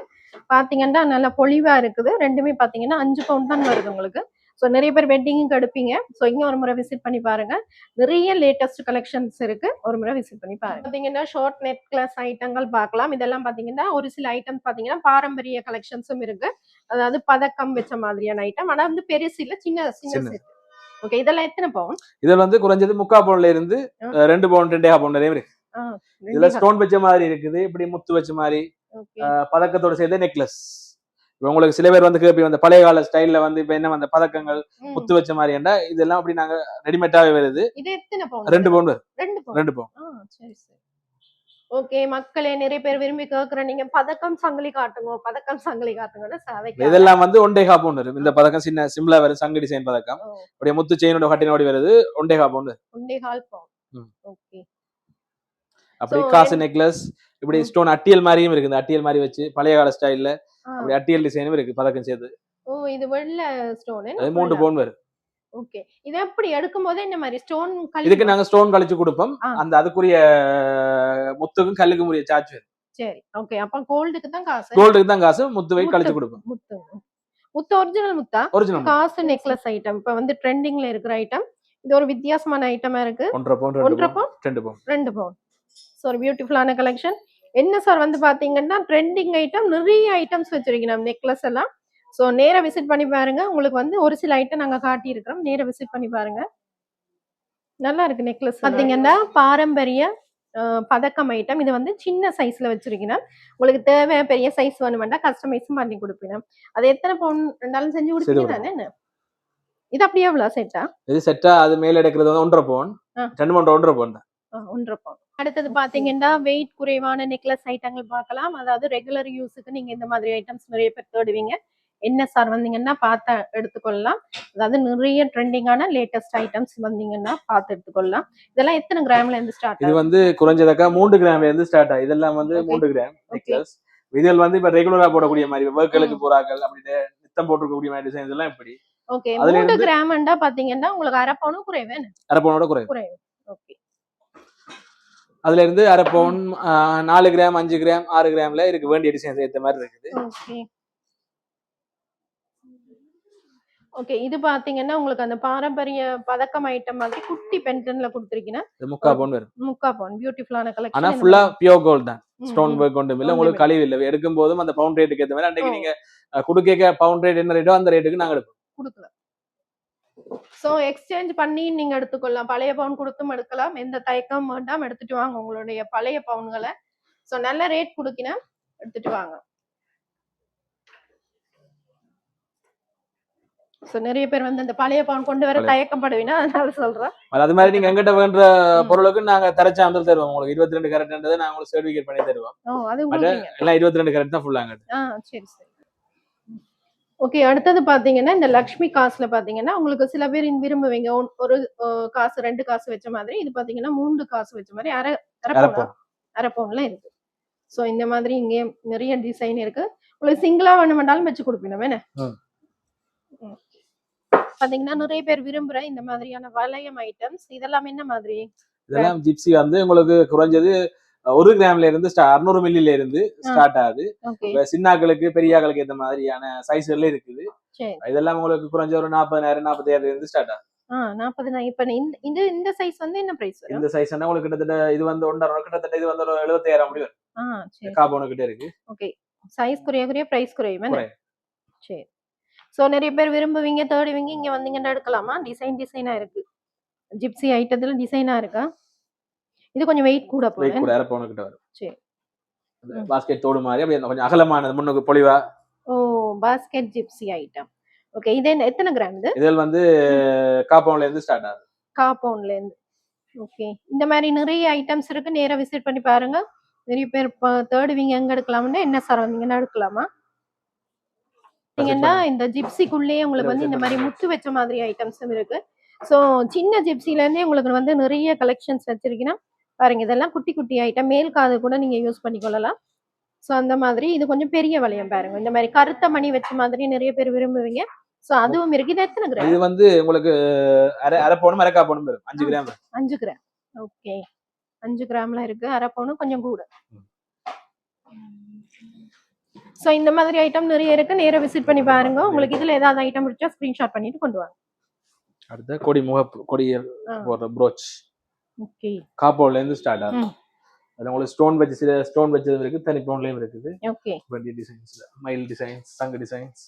பாத்தீங்கன்னா நல்லா பொலிவா இருக்குது. ரெண்டுமே பாத்தீங்கன்னா 5 பவுன் தான் வருது உங்களுக்கு. ஸோ நிறைய பேர் வெட்டிங்க்கு எடுப்பீங்க. ஸோ இங்க ஒரு முறை விசிட் பண்ணி பாருங்க. நிறைய லேட்டஸ்ட் கலெக்ஷன்ஸ் இருக்கு. ஒரு முறை விசிட் பண்ணி பாருங்க. பாத்தீங்கன்னா ஷார்ட் நெக்லஸ் ஐட்டங்கள் பார்க்கலாம். இதெல்லாம் பாத்தீங்கன்னா ஒரு சில ஐட்டம் பாத்தீங்கன்னா பாரம்பரிய கலெக்ஷன்ஸும் இருக்கு. அதாவது பதக்கம் வச்ச மாதிரியான ஐட்டம். ஆனா வந்து பெருசு இல்ல, சின்ன செட். ஓகே, இதெல்லாம் எத்தனை பவுன்? இதுல வந்து குறைஞ்சது 3/4 பவுன்ல இருந்து 2 பவுன் 2.5 பவுன் வரையும் இருக்கு. இதுல ஸ்டோன் வச்ச மாதிரி இருக்குது. இப்படி முத்து வச்ச மாதிரி பதக்கத்தோட சேர்த்து நெக்லஸ். உங்களுக்கு சில பேர் வந்து கேப்பி அந்த பழைய கால ஸ்டைல்ல வந்து இப்ப என்ன அந்த பதக்கங்கள் முத்து வச்ச மாதிரி ஏண்டா இதெல்லாம் அப்படி நாங்க ரெடிமேடாவே வருது. இது எத்தனை பவுன்? 2 பவுன் வரும். 2 பவுன். சரி சரி. ஓகே, மக்களே நிறைய பேர் விரும்பி கேக்குற நீங்க பதக்கம் சங்கிலி காட்டுங்க, பதக்கம் சங்கிலி காட்டுங்கன்னு சாவைக்கு இதெல்லாம் வந்து ஒண்டேகா பவுன் வரும். இந்த பதக்கம் சின்ன சிம்பிளா வரும், சங்கு டிசைன் பதக்கம். அப்படியே முத்து செயினோட கட்டினோட வருது, ஒண்டேகா பவுன். ஒண்டேகால் பவுன். ஓகே. அப்படி காசு நெக்லஸ், இப்படி ஸ்டோன் அட்டியல் மாதிரியும் இருக்கு. இந்த அட்டியல் மாதிரி வச்சு பழைய கால ஸ்டைல்ல அப்படி அட்டியல் டிசைனும் இருக்கு பதக்கம் சேர்த்து. ஓ, இது வெள்ள ஸ்டோன். அது 3 பவுன் வரும். ஓகே. இது எப்படி எடுக்கும்போது என்ன மாதிரி ஸ்டோன் இதுக்கு நாங்க ஸ்டோன் கழிச்சு கொடுப்போம். அந்த அதுக்குரிய முத்துக்கும் கல்லுக்கும் உரிய சார்ஜ் வரும். சரி, ஓகே. அப்ப கோல்டுக்கு தான் காசு. கோல்டுக்கு தான் காசு, முத்துவை கழிச்சு கொடுப்போம். முத்து ஒரிஜினல் முத்தா? ஒரிஜினல் காசு நெக்லஸ் ஐட்டம் இப்ப வந்து ட்ரெண்டிங்ல இருக்கிற ஐட்டம். இது ஒரு வித்தியாசமான ஐட்டமா இருக்கு. 1.5 பவுன், 2 பவுன். 2 பவுன். சோ ஒரு பியூட்டிஃபுல்லான கலெக்ஷன். என்ன சார் வந்து பாத்தீங்கன்னா ட்ரெண்டிங் ஐட்டம் நிறைய ஐட்டம்ஸ் வச்சிருக்கோம் நெக்லஸ் எல்லாம். சோ நேரா விசிட் பண்ணி பாருங்க. உங்களுக்கு வந்து ஒரு சில ஐட்டம் நாங்க காட்டி இருக்கிறோம். நேரா விசிட் பண்ணி பாருங்க. நல்லா இருக்கு நெக்லஸ். பாத்தீங்கன்னா பாரம்பரிய பதக்கம் ஐட்டம். இது வந்து சின்ன சைஸ்ல வச்சிருக்கீங்க. உங்களுக்கு தேவை பெரிய சைஸ் வேணுமெண்டா கஸ்டமைஸும் பண்ணி கொடுப்பீங்க. அது எத்தனை பவுன் இருந்தாலும் செஞ்சு கொடுப்பீங்க தானே? இது அப்படியே எவ்வளவு செட்டா? இது செட்டா அது மேல எடுக்கிறது வந்து 1.5 பவுன். 2 பவுன் 1.5 பவுன். 1.5 பவுன். அடுத்தது பாத்தீங்கன்னா வெயிட் குறைவான நெக்லஸ் ஐட்டங்கள் பார்க்கலாம். அதாவது ரெகுலர் யூஸுக்கு நீங்க இந்த மாதிரி ஐட்டம்ஸ் நிறைய பேர் தேடுவீங்க. என்ன சார் வந்தீங்கன்னா பார்த்து எடுத்துக்கொள்ளலாம். அதாவது நிறைய ட்ரெண்டிங்கான லேட்டஸ்ட் ஐட்டம்ஸ் வந்தீங்கன்னா பார்த்து எடுத்துக்கொள்ளலாம். இதெல்லாம் எத்தனை கிராம்ல இருந்து ஸ்டார்ட்? இது வந்து குறைஞ்சதக்கா 3 கிராம்ல இருந்து ஸ்டார்ட் ஆகும். இதெல்லாம் வந்து 3 கிராம் நெக்லஸ். இதில் வந்து இப்ப ரெகுலரா போடக்கூடிய மாதிரி வர்க்குகளுக்கு போறாக்கள் அப்படின்னு நித்தம் போட்டுக்கூடிய மாதிரி டிசைன்ஸ் எல்லாம் இப்படி. ஓகே. 3 கிராம்ண்டா பாத்தீங்கன்னா உங்களுக்கு 1/2 பவுன் குறைவே. 1/2 பவுனோட குறைவு. ஓகே. அதுல இருந்து 1/2 பவுன், 4 கிராம், 5 கிராம், 6 கிராம்ல இருக்கு வேண்டிய டிசைன்ஸ் ஏத்த மாதிரி இருக்குது. ஓகே. ஓகே. இது பாத்தீங்கன்னா உங்களுக்கு அந்த பாரம்பரிய பதக்கம் ஐட்டம் மாதிரி குட்டி பெண்டன்ட்ல கொடுத்திருக்கீங்க. இது 3/4 பவுன் வரும். 3/4 பவுன். பியூட்டிஃபுல்லான கலெக்ஷன். ஆனா ஃபுல்லா பியூர் கோல்ட் தான். ஸ்டோன் வர்க் ஒண்ணும் இல்ல. உங்களுக்கு கழிவு இல்ல. எடுக்கும் போதும் அந்த பவுண்ட் ரேட்டுக்கு ஏத்த மாதிரி அன்னைக்கு நீங்க குடுக்க பவுண்ட் ரேட் என்ன ரேட்டோ அந்த ரேட்டுக்கு நாங்க எடுப்போம். கொடுக்கலாம். சோ எக்ஸ்சேஞ்ச் பண்ணி நீங்க எடுத்துக்கொள்ளலாம். பழைய பவுன் கொடுத்தும் எடுக்கலாம். எந்த தயக்கம் வேண்டாம். எடுத்துட்டு வாங்க உங்களுடைய பழைய பவுன்களை. சோ நல்ல ரேட் கொடுக்கினா எடுத்துட்டு வாங்க. சோ நிறைய பேர் வந்து அந்த பழைய பவுன் கொண்டு வர தயக்கப்படுவீனா, அதனால சொல்றேன். அது மாதிரி நீங்க எங்கிட்ட வேண்ட பொருளுக்கு நாங்க தரச்சாந்தல் தருவோம். உங்களுக்கு 22 கேரட்ன்றதை நாங்க உங்களுக்கு சர்டிபிகேட் பண்ணி தருவோம். அது எல்லாம் 22 கேரட் தான் ஃபுல்லாங்க. சரி சரி. ஓகே. அடுத்தது பாத்தீங்கன்னா இந்த லக்ஷ்மி காசுல பாத்தீங்கன்னா உங்களுக்கு சில பேர் விரும்புவீங்க ஒரு காசு 2 காசு வச்ச மாதிரி. இது பாத்தீங்கன்னா 3 காசு வச்ச மாதிரி அரை பவுன்ல இருக்கு. சோ இந்த மாதிரி இங்க நிறைய டிசைன் இருக்கு. உங்களுக்கு சிங்கிளா வேணுமென்றாலும் வச்சு கொடுப்பீங்க வேணே. பாத்தீங்கன்னா நிறைய பேர் விரும்புற இந்த மாதிரியான வளையம் ஐட்டம்ஸ். இதெல்லாம் என்ன மாதிரி? இதெல்லாம் ஜிப்சி வந்து உங்களுக்கு குறைஞ்சது 1 கிராம்ல இருந்து 600 மில்லில இருந்து ஸ்டார்ட் ஆகுது. சின்னாக்களுக்கு பெரியாக்களுக்கு ஏத்த மாதிரியான சைஸ்ல இருக்குது. இதெல்லாம் உங்களுக்கு குறைஞ்ச ஒரு 40,000 45,000 இருந்து ஸ்டார்ட் ஆகுது. 40,000. இப்ப இந்த சைஸ் வந்து என்ன பிரைஸ் வரும்? இந்த சைஸ் உங்களுக்கு கிட்டத்தட்ட இது வந்து 1.5 கிட்டத்தட்ட இது வந்து ஒரு 75,000 அப்படி வரும். சரி. காபோன கிட்ட இருக்கு. ஓகே. சைஸ் குறைய பிரைஸ் குறையுமே. சரி. சோ நிறைய பேர் விரும்புவீங்க தேடுவீங்க. இங்க வந்தீங்கன்னா எடுக்கலாமா? டிசைனா இருக்கு. ஜிப்சி ஐட்டத்துல டிசைனா இருக்கா? இது கொஞ்சம் வெயிட் கூட போகுது. வெயிட் கூட 1/2 பவுன் கிட்ட வரும். சரி. பாஸ்கெட் தோடு மாதிரி அப்படியே கொஞ்சம் அகலமானது முன்னுக்கு பொலிவா. ஓ, பாஸ்கெட் ஜிப்சி ஐட்டம். ஓகே. இது எத்தனை கிராம் இது? இதெல்லாம் வந்து 1/4 பவுன்ல இருந்து ஸ்டார்ட் ஆகுது. 1/4 பவுன்ல இருந்து. ஓகே. இந்த மாதிரி நிறைய ஐட்டம்ஸ் இருக்கு. நேரா விசிட் பண்ணி பாருங்க. நிறைய பேர் தேடுவீங்க எங்க எடுக்கலாம்னு. என்ன சார் வந்தீங்கன்னா எடுக்கலாமா? நீங்கன்னா இந்த ஜிப்சிக்குள்ளேயே உங்களுக்கு வந்து இந்த மாதிரி முத்து வச்ச மாதிரி ஐட்டம்ஸும் இருக்கு. சோ சின்ன ஜிப்சில இருந்தே உங்களுக்கு வந்து நிறைய கலெக்ஷன்ஸ் வச்சிருக்கீங்கன்னா பாருங்க. இதெல்லாம் குட்டி குட்டி ஐட்டம். மேல் காது கூட நீங்க யூஸ் பண்ணிக்கொள்ளலாம். சோ அந்த மாதிரி இது கொஞ்சம் பெரிய வளையம் பாருங்க. இந்த மாதிரி கருத்த மணி வச்ச மாதிரி நிறைய பேர் விரும்புவீங்க. சோ அதுவும் இருக்கு. இது எத்தனை கிராம்? இது வந்து உங்களுக்கு அரை பவுன் 1/4 பவுன் வரும். 5 கிராம். 5 கிராம். ஓகே. 5 கிராம்ல இருக்கு. அரை பவுன் கொஞ்சம் கூட. சோ இந்த மாதிரி ஐட்டம் நிறைய இருக்கு. நேரா விசிட் பண்ணி பாருங்க. உங்களுக்கு இதுல ஏதாவது ஐட்டம் பிடிச்சா ஸ்கிரீன்ஷாட் பண்ணிட்டு கொண்டு வாங்க. அடுத்து கொடி முகப்பு கொடியல் போற ப்ரோச். ஓகே. காப்போல இருந்து ஸ்டார்ட் ஆகும். அது உங்களுக்கு ஸ்டோன் வச்சது இருக்கு. தனி பவுன்லயும் இருக்குது. ஓகே. வேண்டிய டிசைன்ஸ்ல மயில் டிசைன்ஸ், சங்கு டிசைன்ஸ்.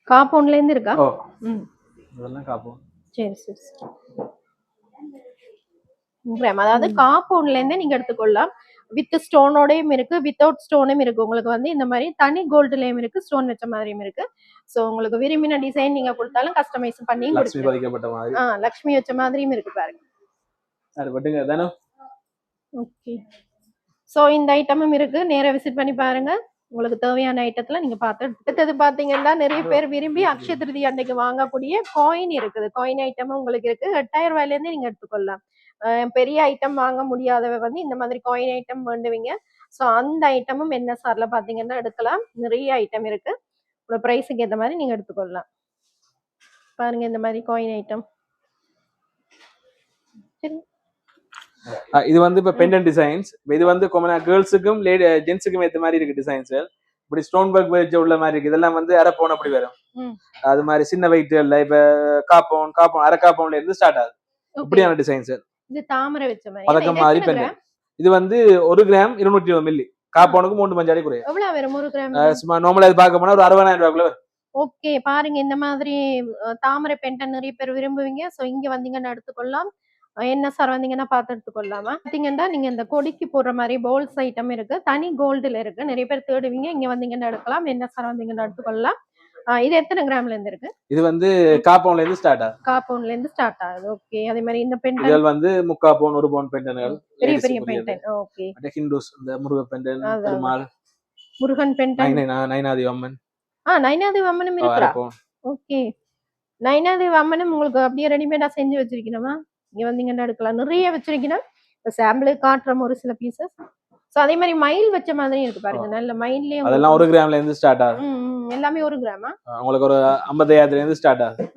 காப்போன்ல இருந்து இருக்கா? ஓ. இதெல்லாம் காப்போன். சரி சரி. அதாவது காப்போன்ல இருந்து நீங்க எடுத்துக்கொள்ளலாம். வித் ஸ்டோனோடையும் இருக்கு, வித்தவுட் ஸ்டோனும் இருக்கு. உங்களுக்கு வந்து இந்த மாதிரி தனி கோல்டுலயும் இருக்கு, ஸ்டோன் வச்ச மாதிரியும் இருக்கு. சோ உங்களுக்கு விரும்பின டிசைன் நீங்க கொடுத்தாலும் கஸ்டமைஸ் பண்ணி லட்சுமி பதிக்கப்பட்ட மாதிரி. லட்சுமி வச்ச மாதிரியும் இருக்கு பாருங்க. அது பட்டுங்க தானே. ஓகே. ஸோ இந்த ஐட்டமும் இருக்கு. நேரா விசிட் பண்ணி பாருங்க. உங்களுக்கு தேவையான ஐட்டத்துல நீங்க பார்த்து அடுத்தது பாத்தீங்கன்னா நிறைய பேர் விரும்பி அக்ஷய திருதி அன்னைக்கு வாங்கக்கூடிய காயின் இருக்குது. காயின் ஐட்டமும் உங்களுக்கு இருக்கு. 8000 ரூபாயில இருந்து நீங்க எடுத்துக்கொள்ளலாம். பெரிய ஐட்டம் வாங்க முடியாதவ வந்து இந்த மாதிரி காயின் ஐட்டம் வேண்டுவீங்க. ஸோ அந்த ஐட்டமும் NSRல பாத்தீங்கன்னா எடுக்கலாம். நிறைய ஐட்டம் இருக்கு. உங்களோட பிரைஸுக்கு ஏத்த மாதிரி நீங்க எடுத்துக்கொள்ளலாம். பாருங்க இந்த மாதிரி காயின் ஐட்டம். சரி. இது வந்து இப்ப பெண்டன்ட் டிசைன்ஸ். இது வந்து காமனா கேர்ள்ஸுக்கும் ஜென்ஸுக்கும் ஏத்த மாதிரி இருக்கு டிசைன்ஸ். இப்படி ஸ்டோன் ஒர்க் வச்ச உள்ள மாதிரி இருக்கு. இதெல்லாம் வந்து அரை பவுன் அப்படி வரும். அது மாதிரி சின்ன வெயிட்ல இப்ப காப்பவுன் அரை காப்பவுன்ல இருந்து ஸ்டார்ட் ஆகுது. இப்படியான டிசைன்ஸ். இது தாமரை வச்ச மாதிரி. பதக்கம் மாதிரி பெண்டன்ட். இது வந்து 1 கிராம் 220 மில்லி. காப்பவுனுக்கு 3 பஞ்சாடி குறையும். எவ்வளவு வரும் 1 கிராம்? சும்மா நார்மலா இது பார்க்க போனா ஒரு 60,000 ரூபாய்க்குள்ள வரும். ஓகே, பாருங்க இந்த மாதிரி தாமரை பெண்டன் நிறைய பேர் விரும்புவீங்க. ஸோ இங்க வந்தீங்கன்னா எடுத்துக்கொள்ளலாம். NSR வந்தீங்கன்னா பார்த்து எடுத்துக்கொள்ளாமா. பார்த்தீங்கன்னா நீங்க இந்த கொடிக்கு போடுற மாதிரி பவுல்ஸ் ஐட்டம் இருக்கு. தனி கோல்டுல இருக்கு. நிறைய பேர் தேடுவீங்க. இங்க வந்தீங்கன்னா எடுக்கலாம். NSR வந்தீங்கன்னா எடுத்துக்கொள்ளலாம். இது எத்தனை கிராம்ல இருந்து இருக்கு? இது வந்து காப்பவுன்ல இருந்து ஸ்டார்ட் ஆகுது. காப்பவுன்ல இருந்து ஸ்டார்ட் ஆகுது. ஓகே. அதே மாதிரி இந்த பெண்டன் இதெல் வந்து 3/4 பவுன் 1 பவுன் பெண்டன்கள். பெரிய பெரிய பெண்டன். ஓகே. அட ஹிந்துஸ் இந்த முருக பெண்டன், பெருமாள், முருகன் பெண்டன், நைனாதி அம்மன். நைனாதி அம்மனும் இருக்கா? ஓகே. நைனாதி அம்மனும் உங்களுக்கு அப்படியே ரெடிமேடா செஞ்சு வச்சிருக்கணுமா? இங்க வந்தீங்கன்னா எடுக்கலாம். நிறைய வச்சிருக்கணும். இப்ப சாம்பிளுக்கு காட்டுறோம் ஒரு சில பீசஸ். சோ அதே மாதிரி மயில் வச்ச மாதிரி இருக்கு பாருங்க. நல்ல மயில்லே அதெல்லாம் 1 கிராம்ல இருந்து ஸ்டார்ட் ஆகுது. எல்லாமே 1 கிராமா? உங்களுக்கு ஒரு 55,000 இருந்து ஸ்டார்ட் ஆகுது.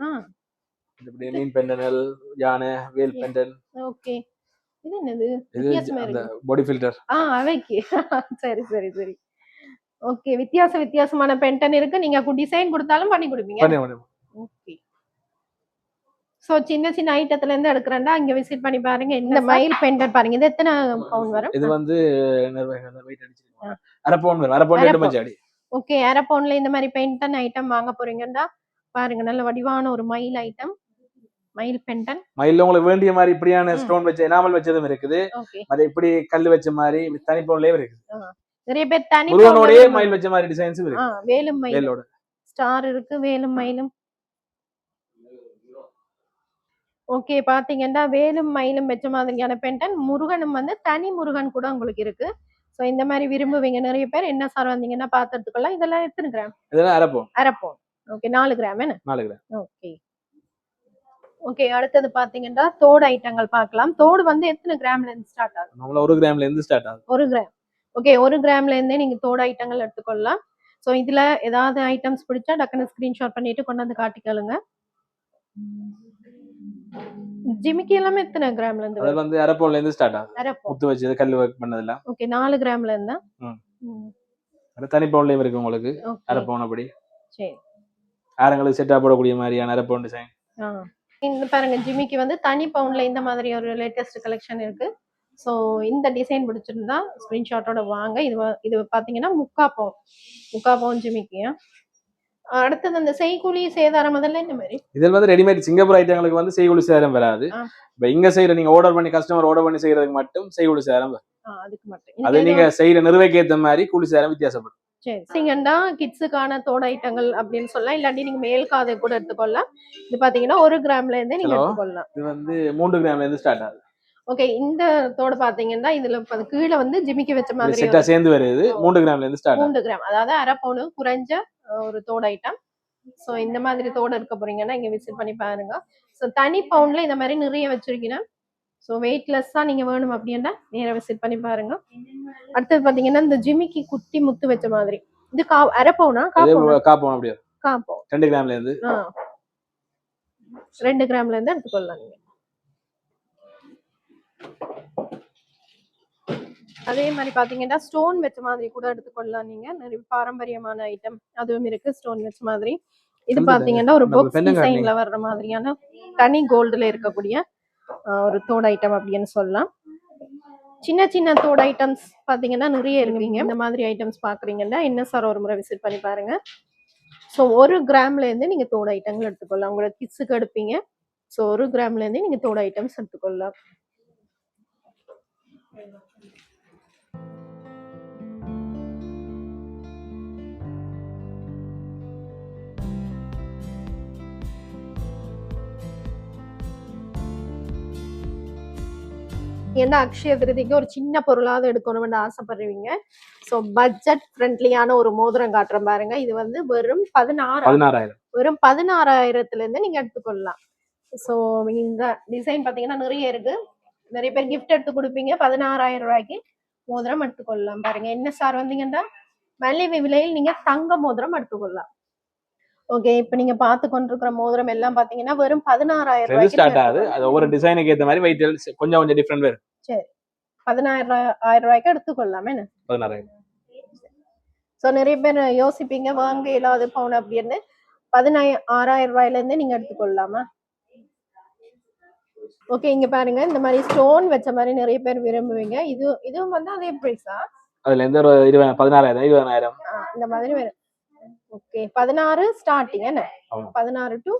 இப்படி மீன் பெண்டனல், யானை, வேல் பெண்டன். ஓகே. இது என்னது? வித்தியாசமா இருக்கு. பாடி ஃபில்டர். அவைக்கு. சரி சரி சரி. ஓகே. வித்தியாசமான பெண்டன் இருக்கு. நீங்க டிசைன் கொடுத்தாலும் பண்ணி கொடுப்பீங்க. பண்ணி. ஓகே. சோ சின்ன சின்ன ஐட்டத்துல இருந்து எடுக்கறேன்டா இங்க விசிட் பண்ணி பாருங்க. இந்த மயில் பெண்டன்ட் பாருங்க. இது எத்தனை பவுன் வரும்? இது வந்து வெயிட் அடிச்சிருக்கோம். அரை பவுன் வரும். அரை பவுன் 2 பஞ்சாடி. ஓகே. அரை பவுன்ல இந்த மாதிரி பெண்டன் ஐட்டம் வாங்க போறீங்கடா பாருங்க. நல்ல வடிவான ஒரு மயில் ஐட்டம். மயில் பெண்டன். மயில்ல உங்களுக்கு வேண்டிய மாதிரி இப்படியான ஸ்டோன் வச்ச எனாமல் வச்சதும் இருக்குது. அது இப்படி கல் வச்ச மாதிரி தனி பவுன்லயே இருக்குது. நிறைய பேர் தனி முருகனோடயே மயில் வச்ச மாதிரி டிசைன்ஸ் இருக்கு. வேலும் மயிலோட ஸ்டார் இருக்கு. வேலும் மயிலும். ஓகே. பாத்தீங்கன்னா வேலும் மயிலும் வச்ச மாதிரியான பெண்டன். முருகனும் வந்து தனி முருகன் கூட உங்களுக்கு இருக்கு. சோ இந்த மாதிரி விரும்புவீங்க நிறைய பேர். NSR வந்தீங்கன்னா பார்த்து எடுத்துக்கலாம். இதெல்லாம் எத்தனை கிராம்? இதெல்லாம் அரை பவுன். ஓகே. 4 கிராம் என்ன? 4 கிராம். ஓகே. ஓகே. அடுத்தது பாத்தீங்கன்னா தோடு ஐட்டங்கள் பார்க்கலாம். தோடு வந்து எத்தனை கிராம்ல இருந்து ஸ்டார்ட் ஆகுது? நம்மள 1 கிராம்ல இருந்து ஸ்டார்ட் ஆகுது. 1 கிராம். ஓகே. 1 கிராம்ல இருந்தே நீங்க தோடு ஐட்டங்கள் எடுத்துக்கொள்ளலாம். சோ இதுல ஏதாவது ஐட்டம்ஸ் பிடிச்சா டக்குனு ஸ்கிரீன்ஷாட் பண்ணிட்டு கொண்டு வந்து காட்டிக்கலுங்க. ஜிமிக்கி எல்லாமே எத்தனை கிராம்ல இருந்து? அது வந்து அரை பவுன்ல இருந்து ஸ்டார்ட் ஆகுது. முத்து வச்சது கல் வர்க் பண்ணதுல. ஓகே. 4 கிராம்ல இருந்தா அது தனி பவுன்லயும் இருக்கு உங்களுக்கு. அரை பவுன் அப்படி. சரி. ஆரங்களுக்கு செட்டா போடக்கூடிய மாதிரியான அரை பவுன் டிசைன். இந்த பாருங்க ஜிமிக்கி வந்து தனி பவுன்ல இந்த மாதிரி ஒரு லேட்டஸ்ட் கலெக்ஷன் இருக்கு. சோ இந்த டிசைன் பிடிச்சிருந்தா ஸ்கிரீன்ஷாட்டோட வாங்க. இது பாத்தீங்கன்னா 3/4 பவுன் ஜிமிக்கி. அடுத்தது அந்த செய்கூலி சேதாரம் அதெல்லாம் என்ன மாதிரி? இதில் வந்து ரெடிமேட் சிங்கப்பூர் ஐட்டங்களுக்கு வந்து செய்கூலி சேதாரம் வராது. இப்ப இங்க செய்யற நீங்க ஆர்டர் பண்ணி கஸ்டமர் ஆர்டர் பண்ணி செய்யறதுக்கு மட்டும் செய்கூலி சேதாரம் வரும். அதுக்கு மட்டும். அது நீங்க செய்யற நிறுவைக்கு ஏத்த மாதிரி கூலி சேதாரம் வித்தியாசப்படும். சரி. சிங்கண்டா கிட்ஸுக்கான தோட ஐட்டங்கள் அப்படின்னு சொல்லலாம். இல்லாட்டி நீங்க மேல் காதை கூட எடுத்துக்கொள்ளலாம். இது பாத்தீங்கன்னா 1 கிராம்ல இருந்து நீங்க எடுத்துக்கொள்ளலாம். இது வந்து 3 கிராம்ல இருந்து ஸ்டார்ட் ஆகுது. ஓகே. இந்த தோடு பாத்தீங்கன்னா இதுல கீழே வந்து ஜிமிக்கி வச்ச மாதிரி செட்டா சேர்ந்து வருது. 3 கிராம்ல இருந்து ஸ்டார்ட். 3 கிராம். அதாவது அரை பவுன் குறைஞ்ச ஒரு தோடு ஐட்டம். சோ இந்த மாதிரி தோடு இருக்க போறீங்கன்னா இங்க விசிட் பண்ணி பாருங்க. சோ தனி பவுன்ல இந்த மாதிரி நிறைய வச்சிருக்கீங்க. சோ வெயிட்லெஸ்ஸா நீங்க வேணும் அப்படின்னா நேரா விசிட் பண்ணி பாருங்க. அடுத்தது பாத்தீங்கன்னா இந்த ஜிமிக்கி குட்டி முத்து வச்ச மாதிரி. இது அரை பவுனா? காப்பவுன் அப்படியே. காப்பவுன் 2 கிராம்ல இருந்து. 2 கிராம்ல இருந்து எடுத்துக்கொள்ளலாம் நீங்க. அதே மாதிரி பாத்தீங்கன்னா ஸ்டோன் வச்ச மாதிரி கூட எடுத்துக்கொள்ளலாம் நீங்க. நிறைய பாரம்பரியமான ஐட்டம் அதுவும் இருக்கு. ஸ்டோன் வச்ச மாதிரி. இது பாத்தீங்கன்னா ஒரு பாக்ஸ் டிசைன்ல வர்ற மாதிரியான தனி கோல்டுல இருக்கக்கூடிய ஒரு தோடு ஐட்டம் அப்படின்னு சொல்லலாம். சின்ன சின்ன தோடு ஐட்டம்ஸ் பாத்தீங்கன்னா நிறைய இருக்குங்க. இந்த மாதிரி ஐட்டம்ஸ் பாக்குறீங்கன்னா NSR ஒரு முறை விசிட் பண்ணி பாருங்க. சோ 1 கிராம்ல இருந்து நீங்க தோடு ஐட்டங்கள் எடுத்துக்கொள்ளலாம். உங்களோட கிட்ஸுக்கு எடுப்பீங்க. சோ 1 கிராம்ல இருந்து நீங்க தோடு ஐட்டம்ஸ் எடுத்துக்கொள்ளலாம். ஏன்னா அக்ஷய திருதிக்கு ஒரு சின்ன பொருளாவது எடுக்கணும்னு ஆசைப்படுறீங்க. ஸோ பட்ஜெட் ஃப்ரெண்ட்லியான ஒரு மோதிரம் காட்டுறேன் பாருங்க. இது வந்து வெறும் 16,000. வெறும் 16,000 இருந்து நீங்க எடுத்துக்கொள்ளலாம். ஸோ இந்த டிசைன் பாத்தீங்கன்னா நிறைய இருக்கு. நிறைய பேர் கிஃப்ட் எடுத்து கொடுப்பீங்க. 16,000 ரூபாய்க்கு மோதிரம் எடுத்துக்கொள்ளலாம். பாருங்க என்ன சார் வந்தீங்கன்னா மலிவு விலையில் நீங்க தங்க மோதிரம் எடுத்துக்கொள்ளலாம். ஓகே, இப்ப நீங்க பார்த்து கொண்டிருக்கிற மோதிரம் எல்லாம் பாத்தீங்கன்னா வெறும் 16,000 ரூபாய்க்கு ஸ்டார்ட் ஆகுது. அது ஒவ்வொரு டிசைனுக்கு ஏத்த மாதிரி வெயிட் கொஞ்சம் கொஞ்சம் டிஃபரெண்ட் வரும். சரி, 16,000 ரூபாய்க்கு எடுத்துக்கொள்ளலாமே. 16,000. சோ நிறைய பேர் யோசிப்பீங்க வாங்க இல்லாத பவுன் அப்படின்னு. 16,000 ரூபாயில இருந்து நீங்க எடுத்துக்கொள்ளலாமா? ஓகே, இங்க பாருங்க இந்த மாதிரி ஸ்டோன் வச்ச மாதிரி நிறைய பேர் விரும்புவீங்க. இதுவும் வந்து அதே பிரைஸா? அதுல இருந்து ஒரு 16,000 20,000 இந்த மாதிரி வரும். ஓகே, 16 ஸ்டார்டிங் என்ன? 16 டு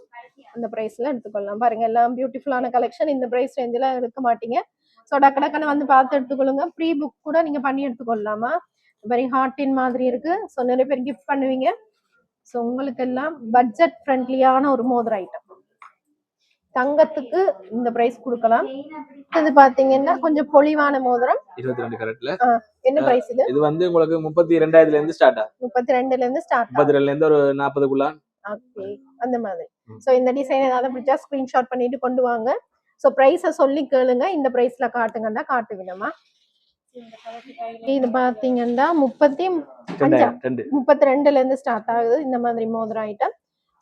அந்த பிரைஸ்ல எடுத்துக்கொள்ளலாம். பாருங்க எல்லாம் பியூட்டிஃபுல்லான கலெக்ஷன். இந்த பிரைஸ் ரேஞ்சில எடுக்க மாட்டீங்க. ஸோ டக்குனு வந்து பார்த்து எடுத்துக்கொள்ளுங்க. ப்ரீ புக் கூட நீங்க பண்ணி எடுத்துக்கொள்ளலாமா? வெரி ஹார்டின் மாதிரி இருக்கு. ஸோ நிறைய பேர் கிஃப்ட் பண்ணுவீங்க. ஸோ உங்களுக்கு எல்லாம் பட்ஜெட் ஃப்ரெண்ட்லியான ஒரு மோதிர ஐட்டம். தங்கத்துக்கு இந்த பிரைஸ் கொடுக்கலாம். இது பாத்தீங்கன்னா கொஞ்சம் பொலிவான மோதிரம் 22 கரெக்ட்ல. என்ன பிரைஸ் இது? இது வந்து உங்களுக்கு 32,000 இருந்து ஸ்டார்ட் ஆகும். 32ல இருந்து ஸ்டார்ட். 32ல இருந்து ஒரு 40க்குள்ள. ஓகே, அந்த மாதிரி. சோ இந்த டிசைன் ஏதாவது பிடிச்சா ஸ்கிரீன்ஷாட் பண்ணிட்டு கொண்டு வாங்க. சோ பிரைஸ சொல்லி கேளுங்க. இந்த பிரைஸ்ல காட்டுங்கன்னா காட்டுவினமா. இது பாத்தீங்கன்னா 32ல இருந்து ஸ்டார்ட் ஆகுது இந்த மாதிரி மோதிர ஐட்டம்.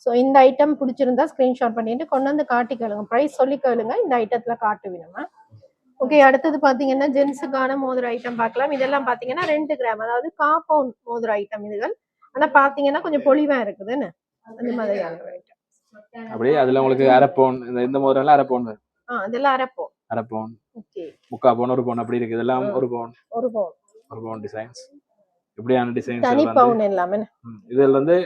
சோ இந்த ஐட்டம் பிடிச்சிருந்தா ஸ்கிரீன்ஷாட் பண்ணிட்டு கொண்டு வந்து காட்டி கேளுங்க. பிரைஸ் சொல்லி கேளுங்க. இந்த ஐட்டத்துல காட்டுவினமா. ஓகே, அடுத்தது பாத்தீங்கன்னா ஜென்ஸுக்கான மோதிர ஐட்டம் பார்க்கலாம். இதெல்லாம் பாத்தீங்கன்னா 2 கிராம், அதாவது காம்பவுண்ட் மோதிர ஐட்டம் இதுகள். ஆனா பாத்தீங்கன்னா கொஞ்சம் பொலிவா இருக்குதுன்னு அந்த மாதிரியான ஐட்டம். அப்படியே அதுல உங்களுக்கு அரை பவுன் இந்த மோதிரம் எல்லாம் அரை பவுன் வரும். அதெல்லாம் அரை பவுன். ஓகே, 3/4 பவுன் 1 பவுன் அப்படி இருக்கு. இதெல்லாம் 1 பவுன் டிசைன்ஸ். இப்படியான டிசைன்ஸ் தனி பவுன் எல்லாமே. இதுல வந்து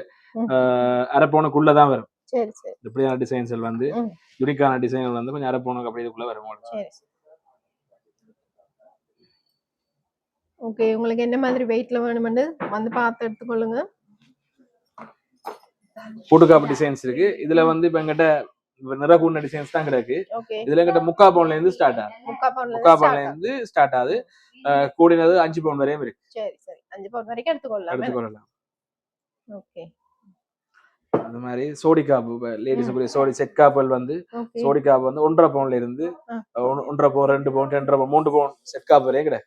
அரை பவுனுக்குள்ள தான் வரும். சரி சரி. இப்படியான டிசைன்ஸ்கள் வந்து யூனிக்கான டிசைன்கள் வந்து கொஞ்சம் அரை பவுனுக்கு அப்படி இதுக்குள்ள வரும். சரி. ஓகே, உங்களுக்கு என்ன மாதிரி வெயிட்ல வேணும்னு வந்து பார்த்து எடுத்துக்கொள்ளுங்க. போட்டுக்காப்பு டிசைன்ஸ் இருக்கு. இதுல வந்து இப்ப எங்கிட்ட நிறக்கூட டிசைன்ஸ் தான் கிடக்கு. இதுல எங்கிட்ட 3/4 பவுன்ல இருந்து ஸ்டார்ட் ஆகுது. 3/4 பவுன்ல இருந்து ஸ்டார்ட் ஆகுது. கூடினது 5 பவுன் வரையும் இருக்கு. சரி சரி, 5 பவுன் வரைக்கும் எடுத்துக்கொள்ளலாம். ஓகே, அந்த மாதிரி சோடி காப்பு லேடிஸ் சோடி செட் காப்புகள் வந்து சோடி காப்பு வந்து 1.5 பவுன்ல இருந்து 1.5 பவுன் 2 பவுன் 2.5 பவுன் 3 பவுன் செட் காப்பு வரையும் கிடையாது.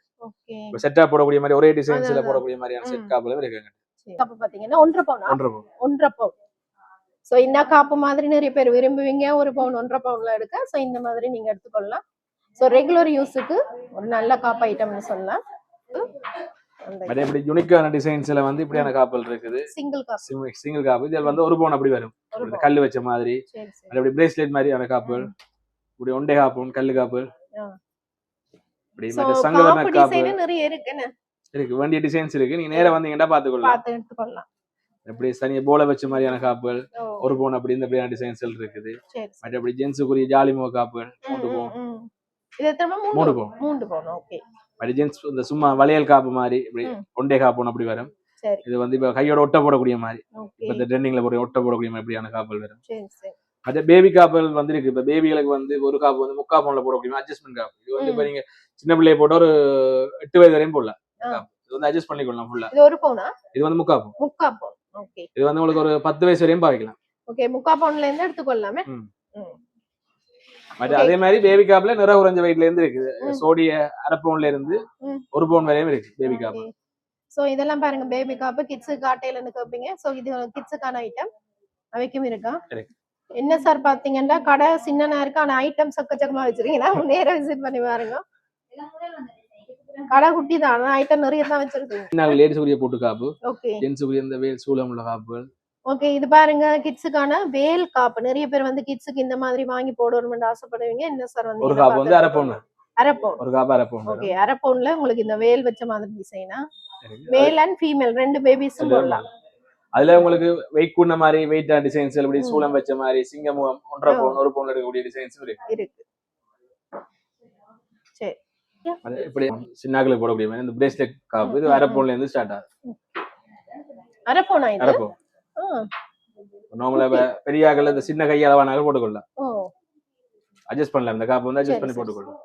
செட்டா போடக்கூடிய மாதிரி ஒரே டிசைன்ஸ்ல போடக்கூடிய மாதிரியான செட் காப்புல இருக்காங்க. காப்பு பாத்தீங்கன்னா 1.5 பவுன். சோ இந்த காப்பு மாதிரி நிறைய பேர் விரும்புவீங்க. 1 பவுன் 1.5 பவுன்ல எடுக்க. சோ இந்த மாதிரி நீங்க எடுத்துக்கொள்ளலாம். சோ ரெகுலர் யூஸுக்கு ஒரு நல்ல காப்பு ஐட்டம்னு சொல்லலாம். அதே இப்படி யூனிக்கான டிசைன்ஸ்ல வந்து இப்படியான காப்புகள் இருக்குது. சிங்கிள் காப்பு இதுல வந்து 1 பவுன் அப்படி வரும். கல்லு வச்ச மாதிரி அப்படி பிரேஸ்லெட் மாதிரியான காப்புகள். இப்படி 1.5 பவுன் கல்லு காப்பு. இப்படி மற்ற சங்கவர்ண காப்பு நிறைய இருக்குன்னு இருக்கு. வேண்டிய டிசைன்ஸ் இருக்கு. நீங்க நேரா வந்தீங்கன்னா பாத்துக்கொள்ளலாம். இப்படி தனியா போல வச்ச மாதிரியான காப்புகள் 1 பவுன் அப்படி இந்த அப்படியான டிசைன்ஸ்கள் இருக்குது. மற்ற அப்படி ஜென்ஸுக்குரிய ஜாலிமோ காப்புகள் 3 பவுன். இது எத்தனை 3 பவுன். ஓகே, ஜென்ஸ் இந்த சும்மா வளையல் காப்பு மாதிரி இப்படி 1.5 பவுன் அப்படி வரும். இது வந்து இப்ப கையோட ஒட்ட போடக்கூடிய மாதிரி இப்ப இந்த ட்ரெண்டிங்ல போட ஒட்ட போடக்கூடிய மாதிரி இப்படியான காப்புகள் வரும். மற்ற பேபி காப்புகள் வந்து இருக்கு. இப்ப பேபிகளுக்கு வந்து ஒரு காப்பு வந்து 3/4 பவுன்ல போடக்கூடிய அட்ஜஸ்ட்மெண்ட் காப்பு. இது வந்து இப்ப நீங்க சின்ன பிள்ளைய போட்டு ஒரு 8 வயது வரையும் போடலாம். இது வந்து அட்ஜஸ்ட் பண்ணிக்கலாம் ஃபுல்லா. இது 1 பவுனா? இது வந்து 3/4 பவுன். ஓகே, இது வந்து உங்களுக்கு ஒரு 10 வயசு வரையும் பாவிக்கலாம். ஓகே, 3/4 பவுன்ல இருந்து எடுத்துக்கொள்ளலாமே. மற்ற அதே மாதிரி பேபி காப்ல நிற உறைஞ்ச வெயிட்ல இருந்து இருக்குது. சோடிய அரை பவுன்ல இருந்து 1 பவுன் வரையும் இருக்கு பேபி காப். சோ இதெல்லாம் பாருங்க பேபி காப் கிட்ஸுக்கு காட்டையில கேப்பீங்க. சோ இது கிட்ஸுக்கான ஐட்டம் அவைக்கும் இருக்கா? என்ன சார் பாத்தீங்கன்னா கடை சின்னனா இருக்கு. ஆனா ஐட்டம்ஸ் எக்கச்சக்கமா வச்சிருக்கீங்க. நேரா விசிட் பண்ணி பாருங்க. கடை குட்டி தான், ஐட்டம் நிறைய தான் வச்சிருக்கீங்க. லேடிஸ் உரிய போட்டு காப்பு. ஓகே, ஜென்ஸ் உரிய இந்த வேல் சூலம் உள்ள காப்புகள். ஓகே, இது பாருங்க கிட்ஸுக்கான வேல் காப்பு. நிறைய பேர் வந்து கிட்ஸுக்கு இந்த மாதிரி வாங்கி போடணும்னு ஆசைப்படுவீங்க. என்ன சார் வந்து ஒரு காப்பு வந்து அரை பவுன். ஒரு காப்பு அரை பவுன். ஓகே, அரை பவுன்ல உங்களுக்கு இந்த வேல் வச்ச மாதிரி டிசைனா மேல் அண்ட் ஃபீமேல் 2 பேபிஸும் போடலாம். அதுல உங்களுக்கு வெயிட் கூடின மாதிரி வெயிட் டிசைன்ஸ் இப்படி சூலம் வச்ச மாதிரி சிங்கமுகம் 1.5 பவுன் 1 பவுன் எடுக்கக்கூடிய டிசைன்ஸ் இருக்கு. சரி, இப்படி சின்னாக்களுக்கு போடக்கூடிய மாதிரி இந்த பிரேஸ்லெட் காப்பு இது அரை பவுன்ல இருந்து ஸ்டார்ட் ஆகுது. அரை பவுன் ஆயிடுது. அரை பவுன் நார்மலா பெரிய ஆகல இந்த சின்ன கை அளவானாலும் போட்டுக்கொள்ளலாம். அட்ஜஸ்ட் பண்ணலாம். இந்த காப்பு வந்து அட்ஜஸ்ட் பண்ணி போட்டுக்கொள்ளலாம்.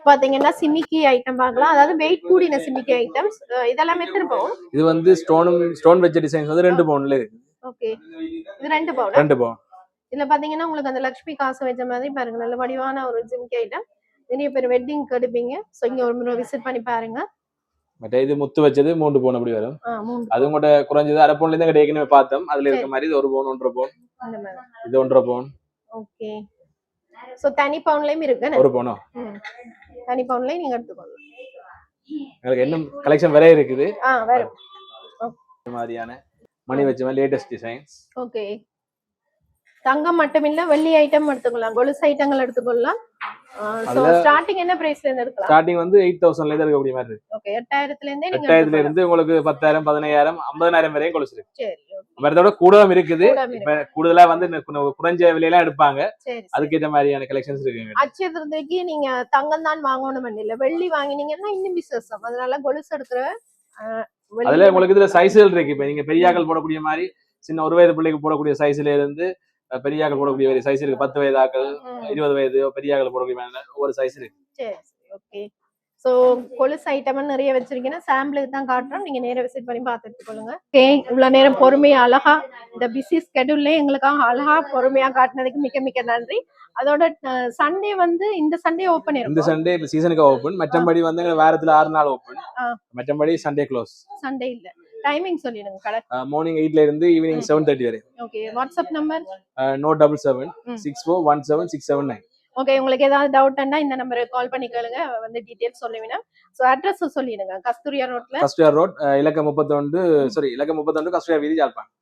பாத்தீங்கன்னா சிமிக்கி ஐட்டம் பார்க்கலாம், அதாவது வெயிட் கூடின சிமிக்கி ஐட்டம்ஸ். இதெல்லாம் எத்தனை பவுன்? இது வந்து ஸ்டோன் வெச்ச டிசைன்ஸ் வந்து 2 பவுன்ல இருக்கு. ஓகே, இது 2 பவுன். 2 பவுன். இதுல பாத்தீங்கன்னா உங்களுக்கு அந்த லட்சுமி காசு வச்ச மாதிரி பாருங்க, நல்ல வடிவான ஒரு சிமிக்கி ஐட்டம். நிறைய பேர் வெட்டிங் எடுப்பீங்க. சோ இங்க ஒரு முறை விசிட் பண்ணி பாருங்க. பட் இது முத்து வச்சது 3 பவுன் அப்படி வரும். 3 அது கூட குறைஞ்சது அரை பவுன்ல இருந்து ஏற்கனவே பார்த்தோம். அதுல இருக்க மாதிரி இது 1 பவுன் 1.5 பவுன் அந்த மாதிரி. இது 1.5 பவுன். ஓகே, சோ தனி பவுன்லயும் இருக்கு. 1 பவுனோ தனி பவுன்லயும் நீங்க எடுத்துக்கோங்க. உங்களுக்கு இன்னும் கலெக்ஷன் வேற இருக்குது. வரும். இந்த மாதிரியான மணி வச்ச லேட்டஸ்ட் டிசைன்ஸ். ஓகே, தங்கம் மட்டும் இல்ல வெள்ளி ஐட்டம் எடுத்துக்கலாம், கொலுசு ஐட்டங்கள் எடுத்துக்கலாம். சோ ஸ்டார்டிங் என்ன பிரைஸ்ல இருந்து எடுக்கலாம்? ஸ்டார்டிங் வந்து 8000ல இருந்து இருக்க முடிய மாதிரி இருக்கு. ஓகே, 8000ல இருந்தே நீங்க 8000ல இருந்து உங்களுக்கு 10000 15000 50000 வரையும் கொலுசு இருக்கு. சரி, மரத்தோட கூடவும் இருக்குது. இப்ப கூடுதலா வந்து குறைஞ்ச விலையில எடுப்பாங்க. சரி, அதுக்கேற்ற மாதிரியான கலெக்ஷன்ஸ் இருக்குங்க. அச்சய திருதிக்கு நீங்க தங்கம் தான் வாங்கணும் இல்ல, வெள்ளி வாங்கினீங்கன்னா இன்னும் விசேஷம். அதனால கொலுசு எடுக்கிற அதுல உங்களுக்கு இதுல சைஸ்கள் இருக்கு. இப்ப நீங்க பெரியாக்கள் போடக்கூடிய மாதிரி சின்ன 1 வயது பிள்ளைக்கு போடக்கூடிய சைஸ்ல இருந்து பெரியாக்கள் போடக்கூடிய சைஸ் இருக்கு. 10 வயதாக்கள் 20 வயது பெரியாக்கள் போடக்கூடிய ஒவ்வொரு சைஸ் இருக்கு. சரி, ஓகே. சோ கொலுசு ஐட்டம் நிறைய வச்சிருக்கீங்கன்னா சாம்பிளுக்கு தான் காட்டுறோம், நீங்க நேரா விசிட் பண்ணி பார்த்து எடுத்துக்கொள்ளுங்க. ஓகே, இவ்வளவு நேரம் பொறுமையா அழகா இந்த பிஸி ஸ்கெடியூல்ல எங்களுக்காக அழகா பொறுமையா காட்டினதுக்கு மிக்க மிக்க நன்றி. அதோட சண்டே வந்து இந்த சண்டே ஓபன் இருக்கும். இந்த சண்டே இப்ப சீசனுக்கு ஓபன். மற்றபடி வந்து வாரத்துல 6 நாள் ஓபன். மற்றபடி சண்டே க்ளோஸ். சண்டே இல்ல. டைமிங் சொல்லிடுங்க. கடை மார்னிங் 8ல இருந்து ஈவினிங் 7:30 வரை. Okay, WhatsApp number 9776417679. ஓகே, உங்களுக்கு ஏதாவது டவுட்னா இந்த நம்பருக்கு கால் பண்ணி கேளுங்க, வந்து டீடைல்ஸ் சொல்லுவீங்க. சோ அட்ரஸ் சொல்லிடுங்க. கஸ்தூரியா ரோட் இலக்கம் 31 கஸ்தூரியா வீதி, யாழ்ப்பாணம்.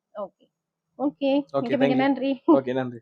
ஓகே, ஓகே, நன்றி. ஓகே, நன்றி.